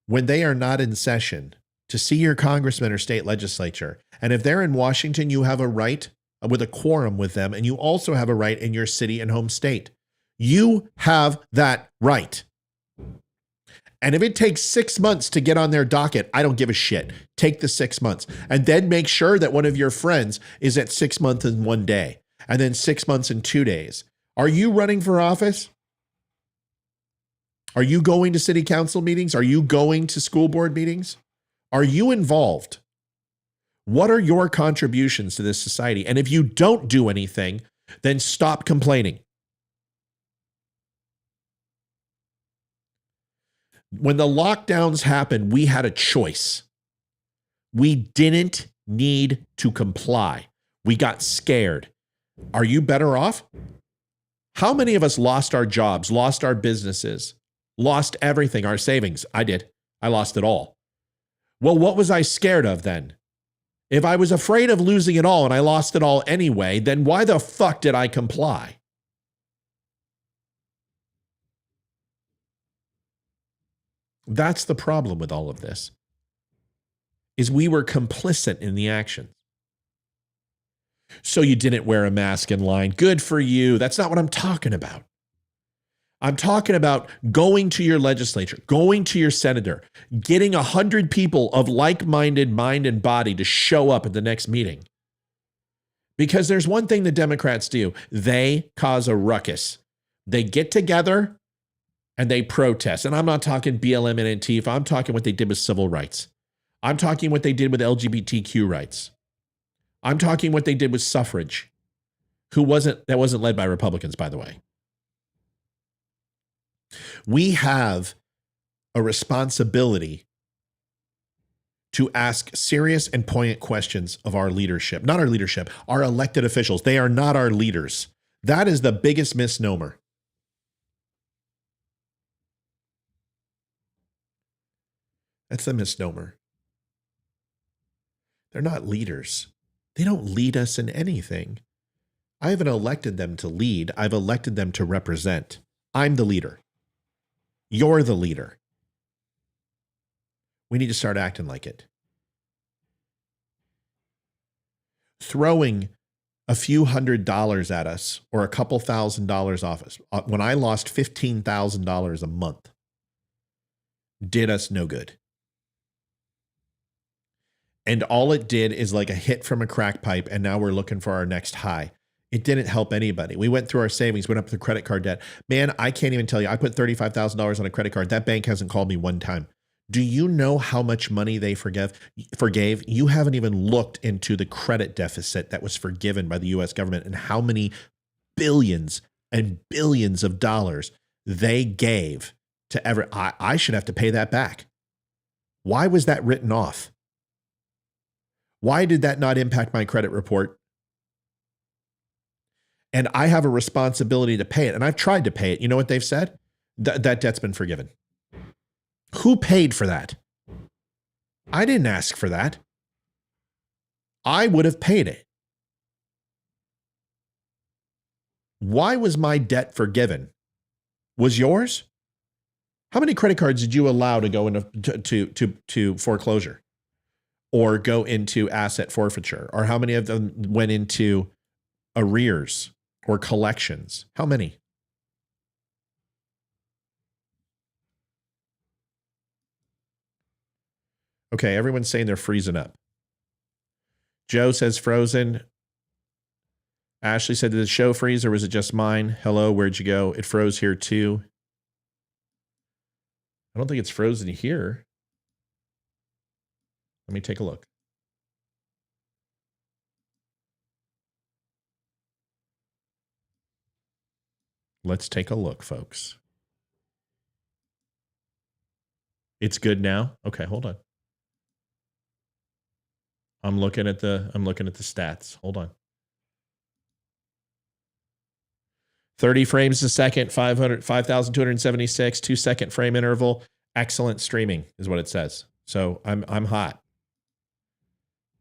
B: when they are not in session, to see your congressman or state legislature. And if they're in Washington, you have a right with a quorum with them, and you also have a right in your city and home state. You have that right. And if it takes 6 months to get on their docket, I don't give a shit. Take the 6 months. And then make sure that one of your friends is at 6 months in 1 day, and then 6 months in 2 days. Are you running for office? Are you going to city council meetings? Are you going to school board meetings? Are you involved? What are your contributions to this society? And if you don't do anything, then stop complaining. When the lockdowns happened, we had a choice. We didn't need to comply. We got scared. Are you better off? How many of us lost our jobs, lost our businesses, lost everything, our savings? I did. I lost it all. Well, what was I scared of then? If I was afraid of losing it all and I lost it all anyway, then why the fuck did I comply? That's the problem with all of this, is we were complicit in the actions. So you didn't wear a mask in line. Good for you. That's not what I'm talking about. I'm talking about going to your legislature, going to your senator, getting 100 people of like-minded mind and body to show up at the next meeting. Because there's one thing the Democrats do. They cause a ruckus. They get together and they protest. And I'm not talking BLM and Antifa. I'm talking what they did with civil rights. I'm talking what they did with LGBTQ rights. I'm talking what they did with suffrage. That wasn't led by Republicans, by the way. We have a responsibility to ask serious and poignant questions of our leadership. Not our leadership, our elected officials. They are not our leaders. That is the biggest misnomer. That's the misnomer. They're not leaders. They don't lead us in anything. I haven't elected them to lead. I've elected them to represent. I'm the leader. You're the leader. We need to start acting like it. Throwing a few $100s at us or a couple $1,000s off us, when I lost $15,000 a month, did us no good. And all it did is like a hit from a crack pipe, and now we're looking for our next high. It didn't help anybody. We went through our savings, went up to credit card debt. Man, I can't even tell you. I put $35,000 on a credit card. That bank hasn't called me one time. Do you know how much money they forgave? You haven't even looked into the credit deficit that was forgiven by the U.S. government and how many billions and billions of dollars they gave to I should have to pay that back. Why was that written off? Why did that not impact my credit report? And I have a responsibility to pay it. And I've tried to pay it. You know what they've said? That debt's been forgiven. Who paid for that? I didn't ask for that. I would have paid it. Why was my debt forgiven? Was yours? How many credit cards did you allow to go into foreclosure or go into asset forfeiture? Or how many of them went into arrears or collections? How many? Okay, everyone's saying they're freezing up. Joe says frozen. Ashley said, did the show freeze or was it just mine? Hello, where'd you go? It froze here too. I don't think it's frozen here. Let me take a look. Let's take a look, folks. It's good now? Okay, hold on. I'm looking at the stats. Hold on. 30 frames a second, 5,276, 2-second frame interval. Excellent streaming is what it says. So I'm hot.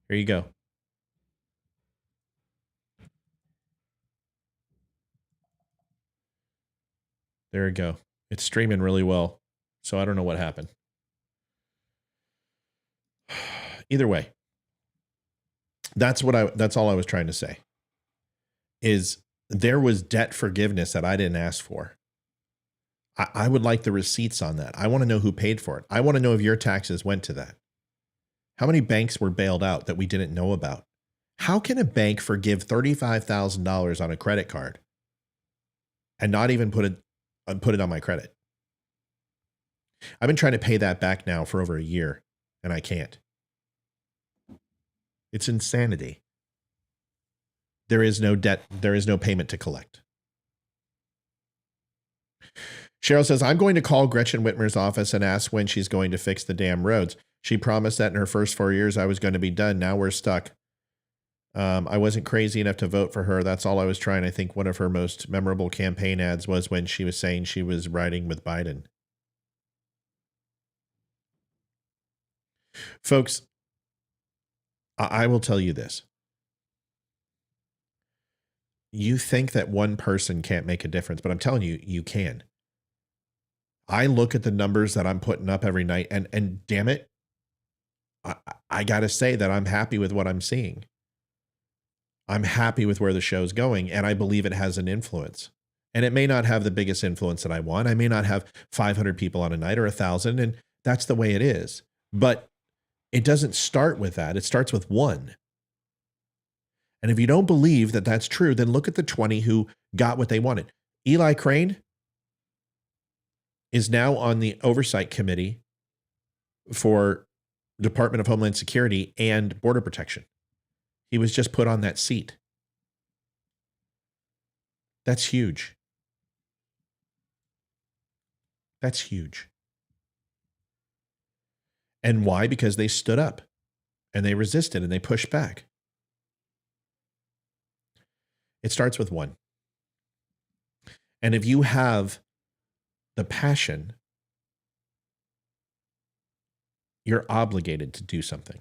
B: Here you go. There you go. It's streaming really well. So I don't know what happened. Either way, that's all I was trying to say. Is there was debt forgiveness that I didn't ask for. I would like the receipts on that. I want to know who paid for it. I want to know if your taxes went to that. How many banks were bailed out that we didn't know about? How can a bank forgive $35,000 on a credit card and not even put it on my credit? I've been trying to pay that back now for over a year, and I can't. It's insanity. There is no debt. There is no payment to collect. Cheryl says, I'm going to call Gretchen Whitmer's office and ask when she's going to fix the damn roads. She promised that in her first 4 years I was going to be done. Now we're stuck. I wasn't crazy enough to vote for her. That's all I was trying. I think one of her most memorable campaign ads was when she was saying she was riding with Biden. Folks, I will tell you this. You think that one person can't make a difference, but I'm telling you, you can. I look at the numbers that I'm putting up every night, and damn it, I got to say that I'm happy with what I'm seeing. I'm happy with where the show's going, and I believe it has an influence. And it may not have the biggest influence that I want. I may not have 500 people on a night or 1,000, and that's the way it is. But it doesn't start with that. It starts with one. And if you don't believe that that's true, then look at the 20 who got what they wanted. Eli Crane is now on the oversight committee for Department of Homeland Security and Border Protection. He was just put on that seat. That's huge. That's huge. And why? Because they stood up and they resisted and they pushed back. It starts with one. And if you have the passion, you're obligated to do something.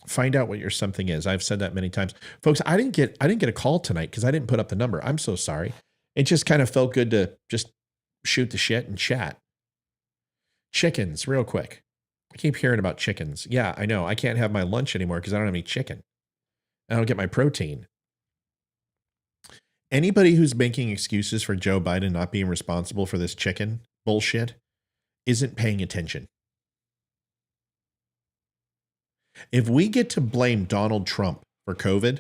B: Find out what your something is. I've said that many times. Folks, I didn't get a call tonight because I didn't put up the number. I'm so sorry. It just kind of felt good to just shoot the shit and chat. Chickens, real quick. I keep hearing about chickens. Yeah, I know. I can't have my lunch anymore because I don't have any chicken. I don't get my protein. Anybody who's making excuses for Joe Biden not being responsible for this chicken bullshit isn't paying attention. If we get to blame Donald Trump for COVID,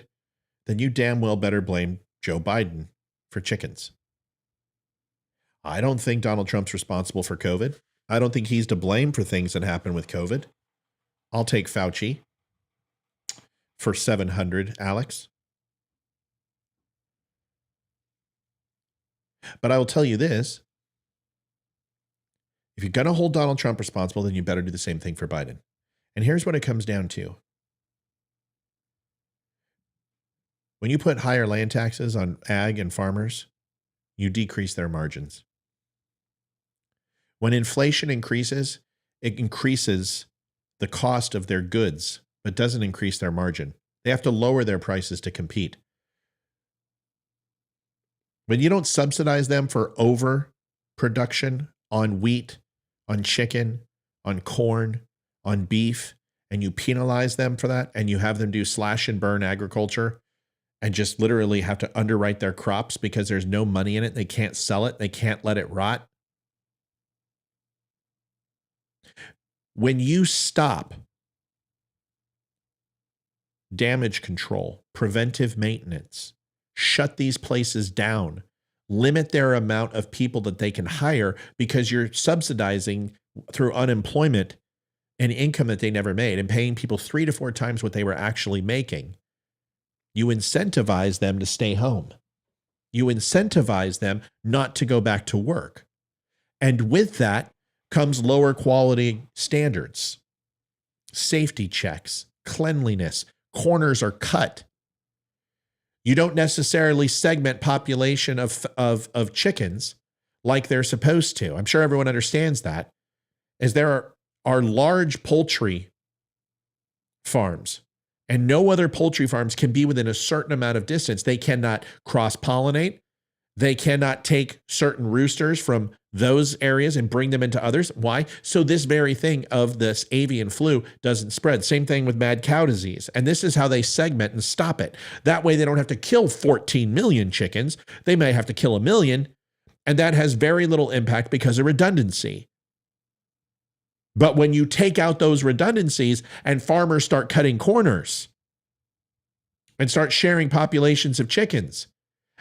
B: then you damn well better blame Joe Biden for chickens. I don't think Donald Trump's responsible for COVID. I don't think he's to blame for things that happen with COVID. I'll take Fauci for 700, Alex. But I will tell you this. If you're going to hold Donald Trump responsible, then you better do the same thing for Biden. And here's what it comes down to. When you put higher land taxes on ag and farmers, you decrease their margins. When inflation increases, it increases the cost of their goods, but doesn't increase their margin. They have to lower their prices to compete. When you don't subsidize them for overproduction on wheat, on chicken, on corn, on beef, and you penalize them for that, and you have them do slash and burn agriculture and just literally have to underwrite their crops because there's no money in it, they can't sell it, they can't let it rot. When you stop damage control, preventive maintenance, shut these places down, limit their amount of people that they can hire because you're subsidizing through unemployment an income that they never made and paying people 3 to 4 times what they were actually making. You incentivize them to stay home. You incentivize them not to go back to work. And with that comes lower quality standards, safety checks, cleanliness, corners are cut. You don't necessarily segment population of chickens like they're supposed to. I'm sure everyone understands that, as there are large poultry farms, and no other poultry farms can be within a certain amount of distance. They cannot cross-pollinate. They cannot take certain roosters from those areas and bring them into others. Why? So this very thing of this avian flu doesn't spread. Same thing with mad cow disease. And this is how they segment and stop it. That way they don't have to kill 14 million chickens. They may have to kill 1 million. And that has very little impact because of redundancy. But when you take out those redundancies and farmers start cutting corners and start sharing populations of chickens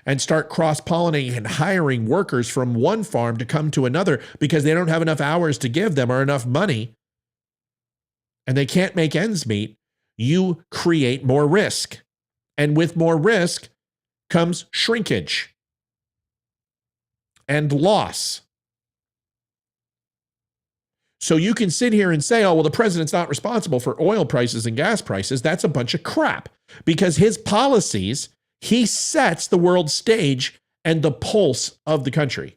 B: and start cross-pollinating and hiring workers from one farm to come to another because they don't have enough hours to give them or enough money and they can't make ends meet, you create more risk. And with more risk comes shrinkage and loss. So you can sit here and say, oh, well, the president's not responsible for oil prices and gas prices. That's a bunch of crap because his policies, he sets the world stage and the pulse of the country.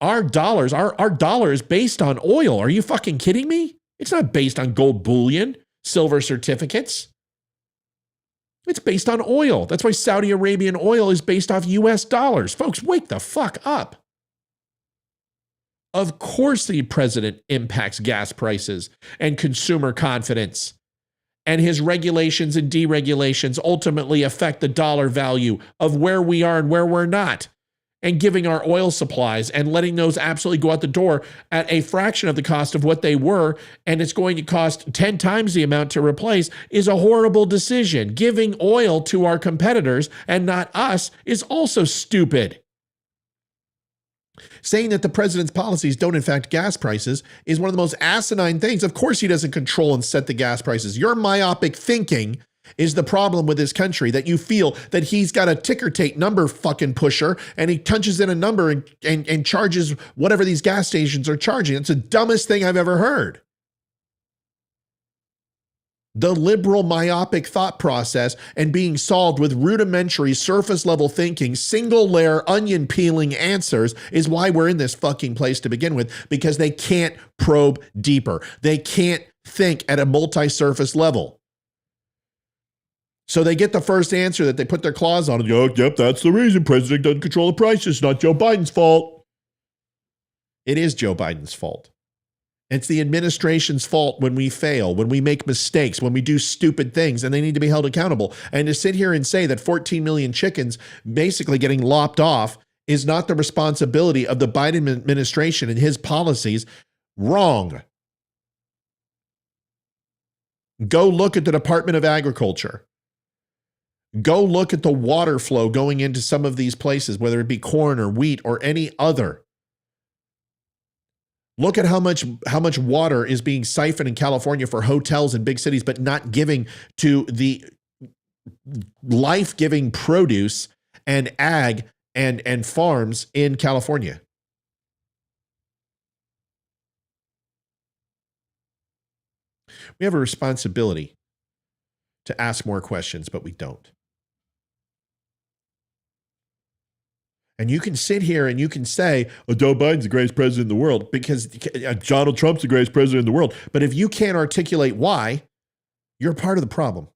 B: Our dollars, our dollar is based on oil. Are you fucking kidding me? It's not based on gold bullion, silver certificates. It's based on oil. That's why Saudi Arabian oil is based off US dollars. Folks, wake the fuck up. Of course, the president impacts gas prices and consumer confidence, and his regulations and deregulations ultimately affect the dollar value of where we are and where we're not, and giving our oil supplies and letting those absolutely go out the door at a fraction of the cost of what they were, and it's going to cost 10 times the amount to replace, is a horrible decision. Giving oil to our competitors and not us is also stupid. Saying that the president's policies don't affect gas prices is one of the most asinine things. Of course, he doesn't control and set the gas prices. Your myopic thinking is the problem with this country, that you feel that he's got a ticker tape number fucking pusher and he punches in a number and charges whatever these gas stations are charging. It's the dumbest thing I've ever heard. The liberal myopic thought process and being solved with rudimentary surface level thinking, single layer onion peeling answers is why we're in this fucking place to begin with, because they can't probe deeper. They can't think at a multi-surface level. So they get the first answer that they put their claws on and go, yep, that's the reason president doesn't control the prices. It's not Joe Biden's fault. It is Joe Biden's fault. It's the administration's fault when we fail, when we make mistakes, when we do stupid things, and they need to be held accountable. And to sit here and say that 14 million chickens basically getting lopped off is not the responsibility of the Biden administration and his policies, wrong. Go look at the Department of Agriculture. Go look at the water flow going into some of these places, whether it be corn or wheat or any other. Look at how much water is being siphoned in California for hotels in big cities, but not giving to the life-giving produce and ag and farms in California. We have a responsibility to ask more questions, but we don't. And you can sit here and you can say, oh, Joe Biden's the greatest president in the world because Donald Trump's the greatest president in the world. But if you can't articulate why, you're part of the problem.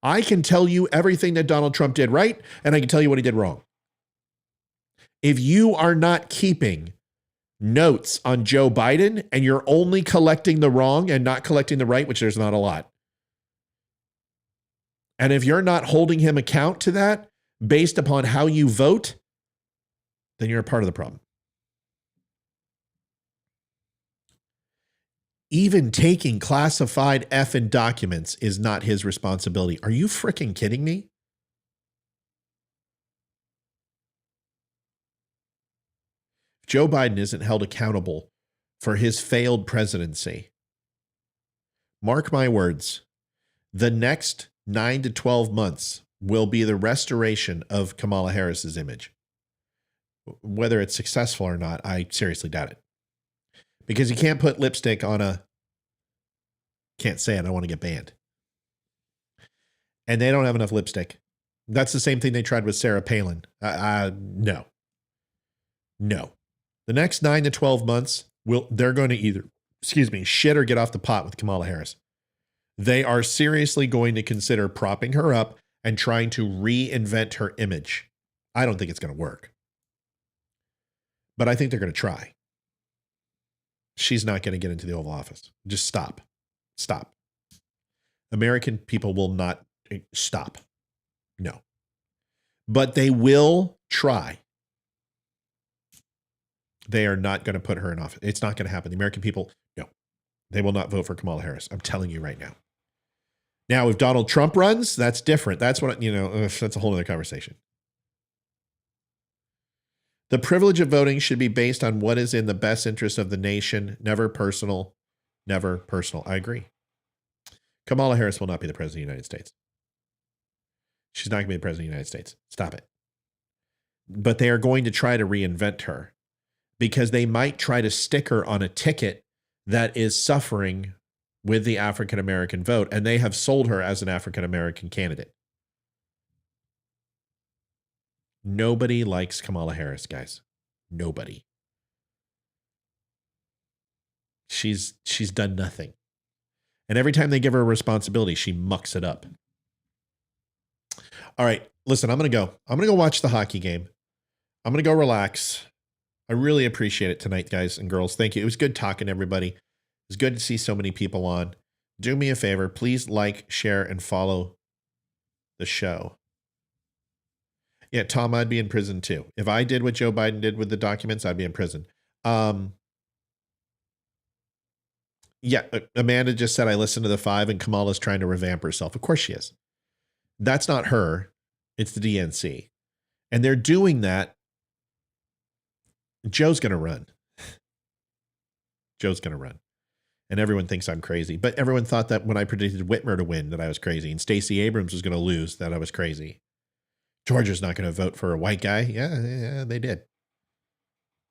B: I can tell you everything that Donald Trump did right, and I can tell you what he did wrong. If you are not keeping notes on Joe Biden and you're only collecting the wrong and not collecting the right, which there's not a lot, and if you're not holding him account to that, based upon how you vote, then you're a part of the problem. Even taking classified effing documents is not his responsibility. Are you freaking kidding me? Joe Biden isn't held accountable for his failed presidency. Mark my words, the next 9 to 12 months will be the restoration of Kamala Harris's image. Whether it's successful or not, I seriously doubt it. Because you can't put lipstick on a, can't say it, I don't want to get banned. And they don't have enough lipstick. That's the same thing they tried with Sarah Palin. No. The next 9 to 12 months, they're going to either, shit or get off the pot with Kamala Harris. They are seriously going to consider propping her up and trying to reinvent her image. I don't think it's going to work. But I think they're going to try. She's not going to get into the Oval Office. Just stop. Stop. American people will not stop. No. But they will try. They are not going to put her in office. It's not going to happen. The American people, no. They will not vote for Kamala Harris. I'm telling you right now. Now, if Donald Trump runs, that's different. That's what, that's a whole other conversation. The privilege of voting should be based on what is in the best interest of the nation, never personal. Never personal. I agree. Kamala Harris will not be the president of the United States. She's not going to be the president of the United States. Stop it. But they are going to try to reinvent her because they might try to stick her on a ticket that is suffering with the African-American vote, and they have sold her as an African-American candidate. Nobody likes Kamala Harris, guys. Nobody. She's done nothing. And every time they give her a responsibility, she mucks it up. All right, listen, I'm going to go. I'm going to go watch the hockey game. I'm going to go relax. I really appreciate it tonight, guys and girls. Thank you. It was good talking to everybody. It was good to see so many people on. Do me a favor. Please like, share, and follow the show. Yeah, Tom, I'd be in prison too. If I did what Joe Biden did with the documents, I'd be in prison. Yeah, Amanda just said I listened to the 5 and Kamala's trying to revamp herself. Of course she is. That's not her. It's the DNC. And they're doing that. Joe's going to run. Joe's going to run. And everyone thinks I'm crazy. But everyone thought that when I predicted Whitmer to win that I was crazy. And Stacey Abrams was going to lose that I was crazy. Georgia's not going to vote for a white guy. Yeah, they did.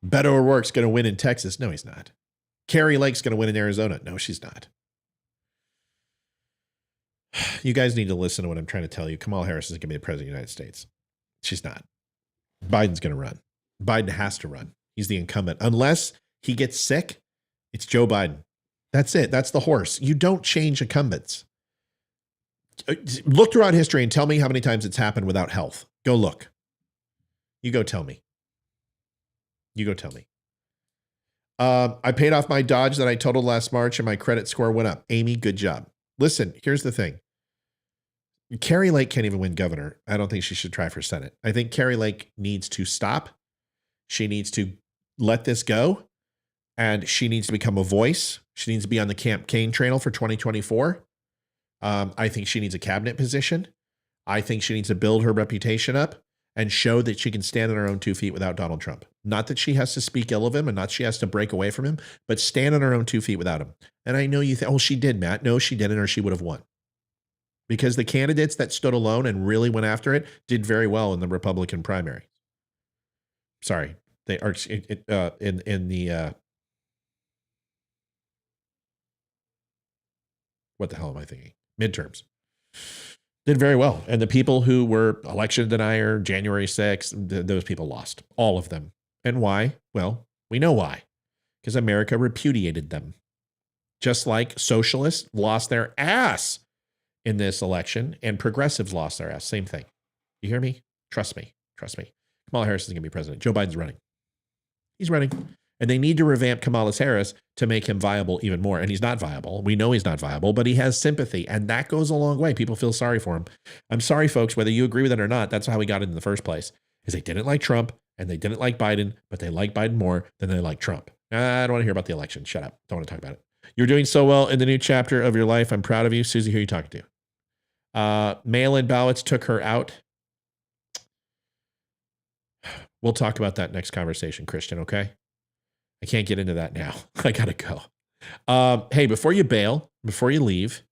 B: Beto O'Rourke's going to win in Texas. No, he's not. Carrie Lake's going to win in Arizona. No, she's not. You guys need to listen to what I'm trying to tell you. Kamala Harris isn't going to be the president of the United States. She's not. Biden's going to run. Biden has to run. He's the incumbent. Unless he gets sick, it's Joe Biden. That's it. That's the horse. You don't change incumbents. Look throughout history and tell me how many times it's happened without health. Go look. You go tell me. You go tell me. I paid off my Dodge that I totaled last March and my credit score went up. Amy, good job. Listen, here's the thing. Carrie Lake can't even win governor. I don't think she should try for Senate. I think Carrie Lake needs to stop. She needs to let this go. And she needs to become a voice. She needs to be on the campaign trail for 2024. I think she needs a cabinet position. I think she needs to build her reputation up and show that she can stand on her own 2 feet without Donald Trump. Not that she has to speak ill of him and not she has to break away from him, but stand on her own 2 feet without him. And I know you think, oh, she did, Matt. No, she didn't, or she would have won. Because the candidates that stood alone and really went after it did very well in the Republican primary. Sorry, they are in the what the hell am I thinking? Midterms. Did very well. And the people who were election denier, January 6th, those people lost. All of them. And why? Well, we know why. Because America repudiated them. Just like socialists lost their ass in this election and progressives lost their ass. Same thing. You hear me? Trust me. Trust me. Kamala Harris is going to be president. Joe Biden's running. He's running. And they need to revamp Kamala Harris to make him viable even more. And he's not viable. We know he's not viable, but he has sympathy. And that goes a long way. People feel sorry for him. I'm sorry, folks, whether you agree with it or not, that's how we got it in the first place. Is they didn't like Trump and they didn't like Biden, but they like Biden more than they like Trump. I don't want to hear about the election. Shut up. Don't want to talk about it. You're doing so well in the new chapter of your life. I'm proud of you. Susie, who are you talking to? Mail-in ballots took her out. We'll talk about that next conversation, Christian, okay? I can't get into that now. I got to go. Hey, before you bail, before you leave,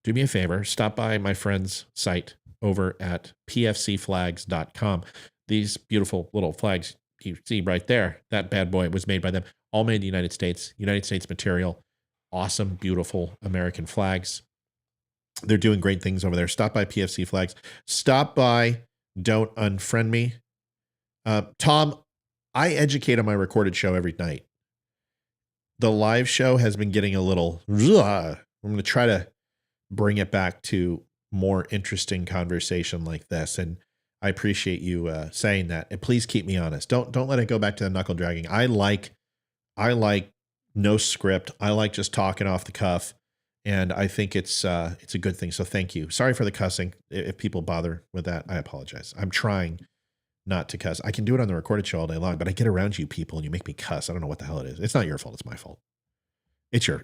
B: do me a favor. Stop by my friend's site over at pfcflags.com. These beautiful little flags you see right there, that bad boy was made by them. All made in the United States material. Awesome, beautiful American flags. They're doing great things over there. Stop by PFC Flags. Stop by Don't Unfriend Me. Tom, I educate on my recorded show every night. The live show has been getting a little, I'm going to try to bring it back to more interesting conversation like this. And I appreciate you saying that. And please keep me honest. Don't let it go back to the knuckle dragging. I like no script. I like just talking off the cuff. And I think it's a good thing. So thank you. Sorry for the cussing. If people bother with that, I apologize. I'm trying not to cuss. I can do it on the recorded show all day long, but I get around you people and you make me cuss. I don't know what the hell it is. It's not your fault. It's my fault. It's your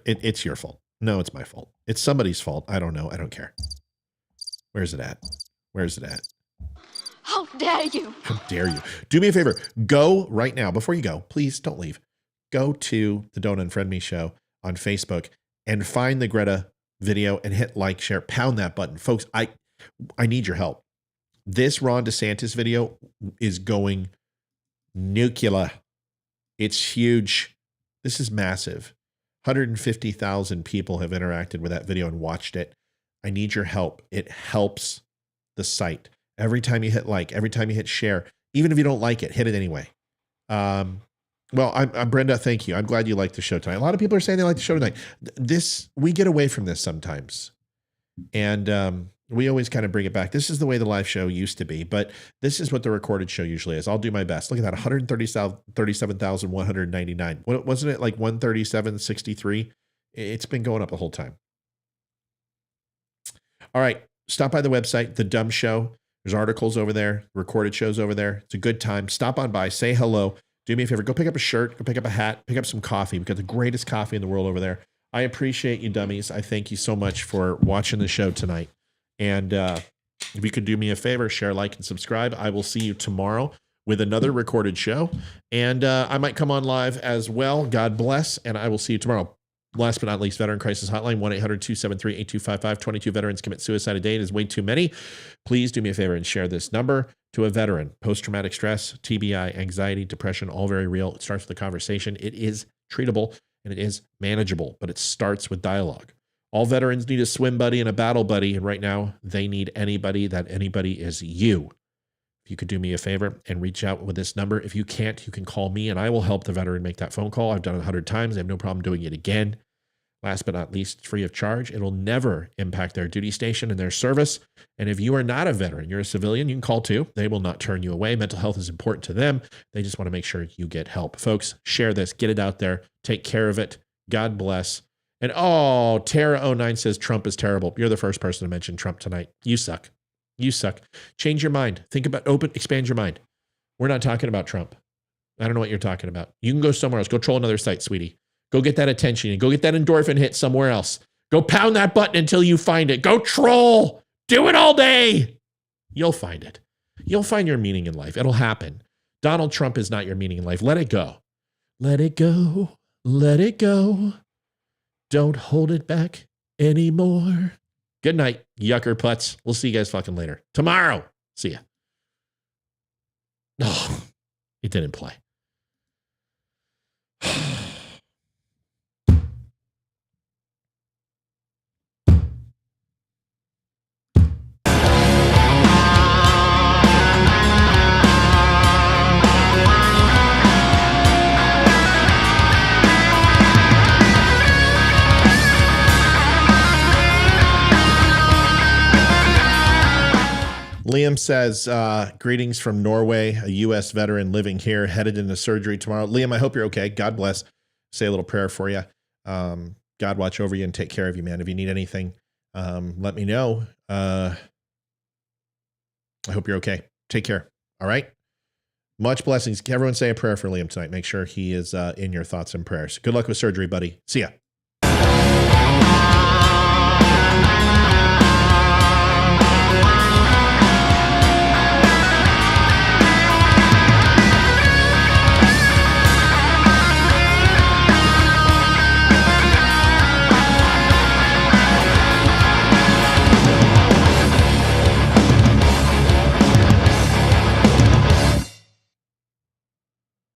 B: fault. No, it's my fault. It's somebody's fault. I don't know. I don't care. Where's it at? Where's it at?
C: How dare you?
B: How dare you? Do me a favor. Go right now. Before you go, please don't leave. Go to the Don't Unfriend Me show on Facebook and find the Greta video and hit like, share, pound that button. Folks, I need your help. This Ron DeSantis video is going nuclear. It's huge. This is massive. 150,000 people have interacted with that video and watched it. I need your help. It helps the site. Every time you hit like, every time you hit share, even if you don't like it, hit it anyway. Well, I'm Brenda. Thank you. I'm glad you liked the show tonight. A lot of people are saying they like the show tonight. We get away from this sometimes. And we always kind of bring it back. This is the way the live show used to be, but this is what the recorded show usually is. I'll do my best. Look at that, 137,199. What wasn't it, like 137.63? It's been going up the whole time. All right, stop by the website, The Dumb Show. There's articles over there, recorded shows over there. It's a good time. Stop on by, say hello. Do me a favor, go pick up a shirt, go pick up a hat, pick up some coffee. We've got the greatest coffee in the world over there. I appreciate you, dummies. I thank you so much for watching the show tonight. And if you could do me a favor, share, like, and subscribe. I will see you tomorrow with another recorded show. And I might come on live as well. God bless. And I will see you tomorrow. Last but not least, Veteran Crisis Hotline, 1-800-273-8255. 22 veterans commit suicide a day. It is way too many. Please do me a favor and share this number to a veteran. Post-traumatic stress, TBI, anxiety, depression, all very real. It starts with a conversation. It is treatable and it is manageable, but it starts with dialogue. All veterans need a swim buddy and a battle buddy, and right now they need anybody. That anybody is you. If you could do me a favor and reach out with this number. If you can't, you can call me and I will help the veteran make that phone call. I've done it 100 times. I have no problem doing it again. Last but not least, it's free of charge. It will never impact their duty station and their service. And if you are not a veteran, you're a civilian, you can call too. They will not turn you away. Mental health is important to them. They just want to make sure you get help. Folks, share this, get it out there, take care of it. God bless. And oh, Tara09 says Trump is terrible. You're the first person to mention Trump tonight. You suck. You suck. Change your mind. Think about, expand your mind. We're not talking about Trump. I don't know what you're talking about. You can go somewhere else. Go troll another site, sweetie. Go get that attention and go get that endorphin hit somewhere else. Go pound that button until you find it. Go troll. Do it all day. You'll find it. You'll find your meaning in life. It'll happen. Donald Trump is not your meaning in life. Let it go. Let it go. Let it go. Don't hold it back anymore. Good night, yucker putts. We'll see you guys fucking later. Tomorrow. See ya. Oh, it didn't play. Liam says, greetings from Norway, a U.S. veteran living here, headed into surgery tomorrow. Liam, I hope you're okay. God bless. Say a little prayer for you. God watch over you and take care of you, man. If you need anything, let me know. I hope you're okay. Take care. All right. Much blessings. Everyone say a prayer for Liam tonight. Make sure he is in your thoughts and prayers. Good luck with surgery, buddy. See ya.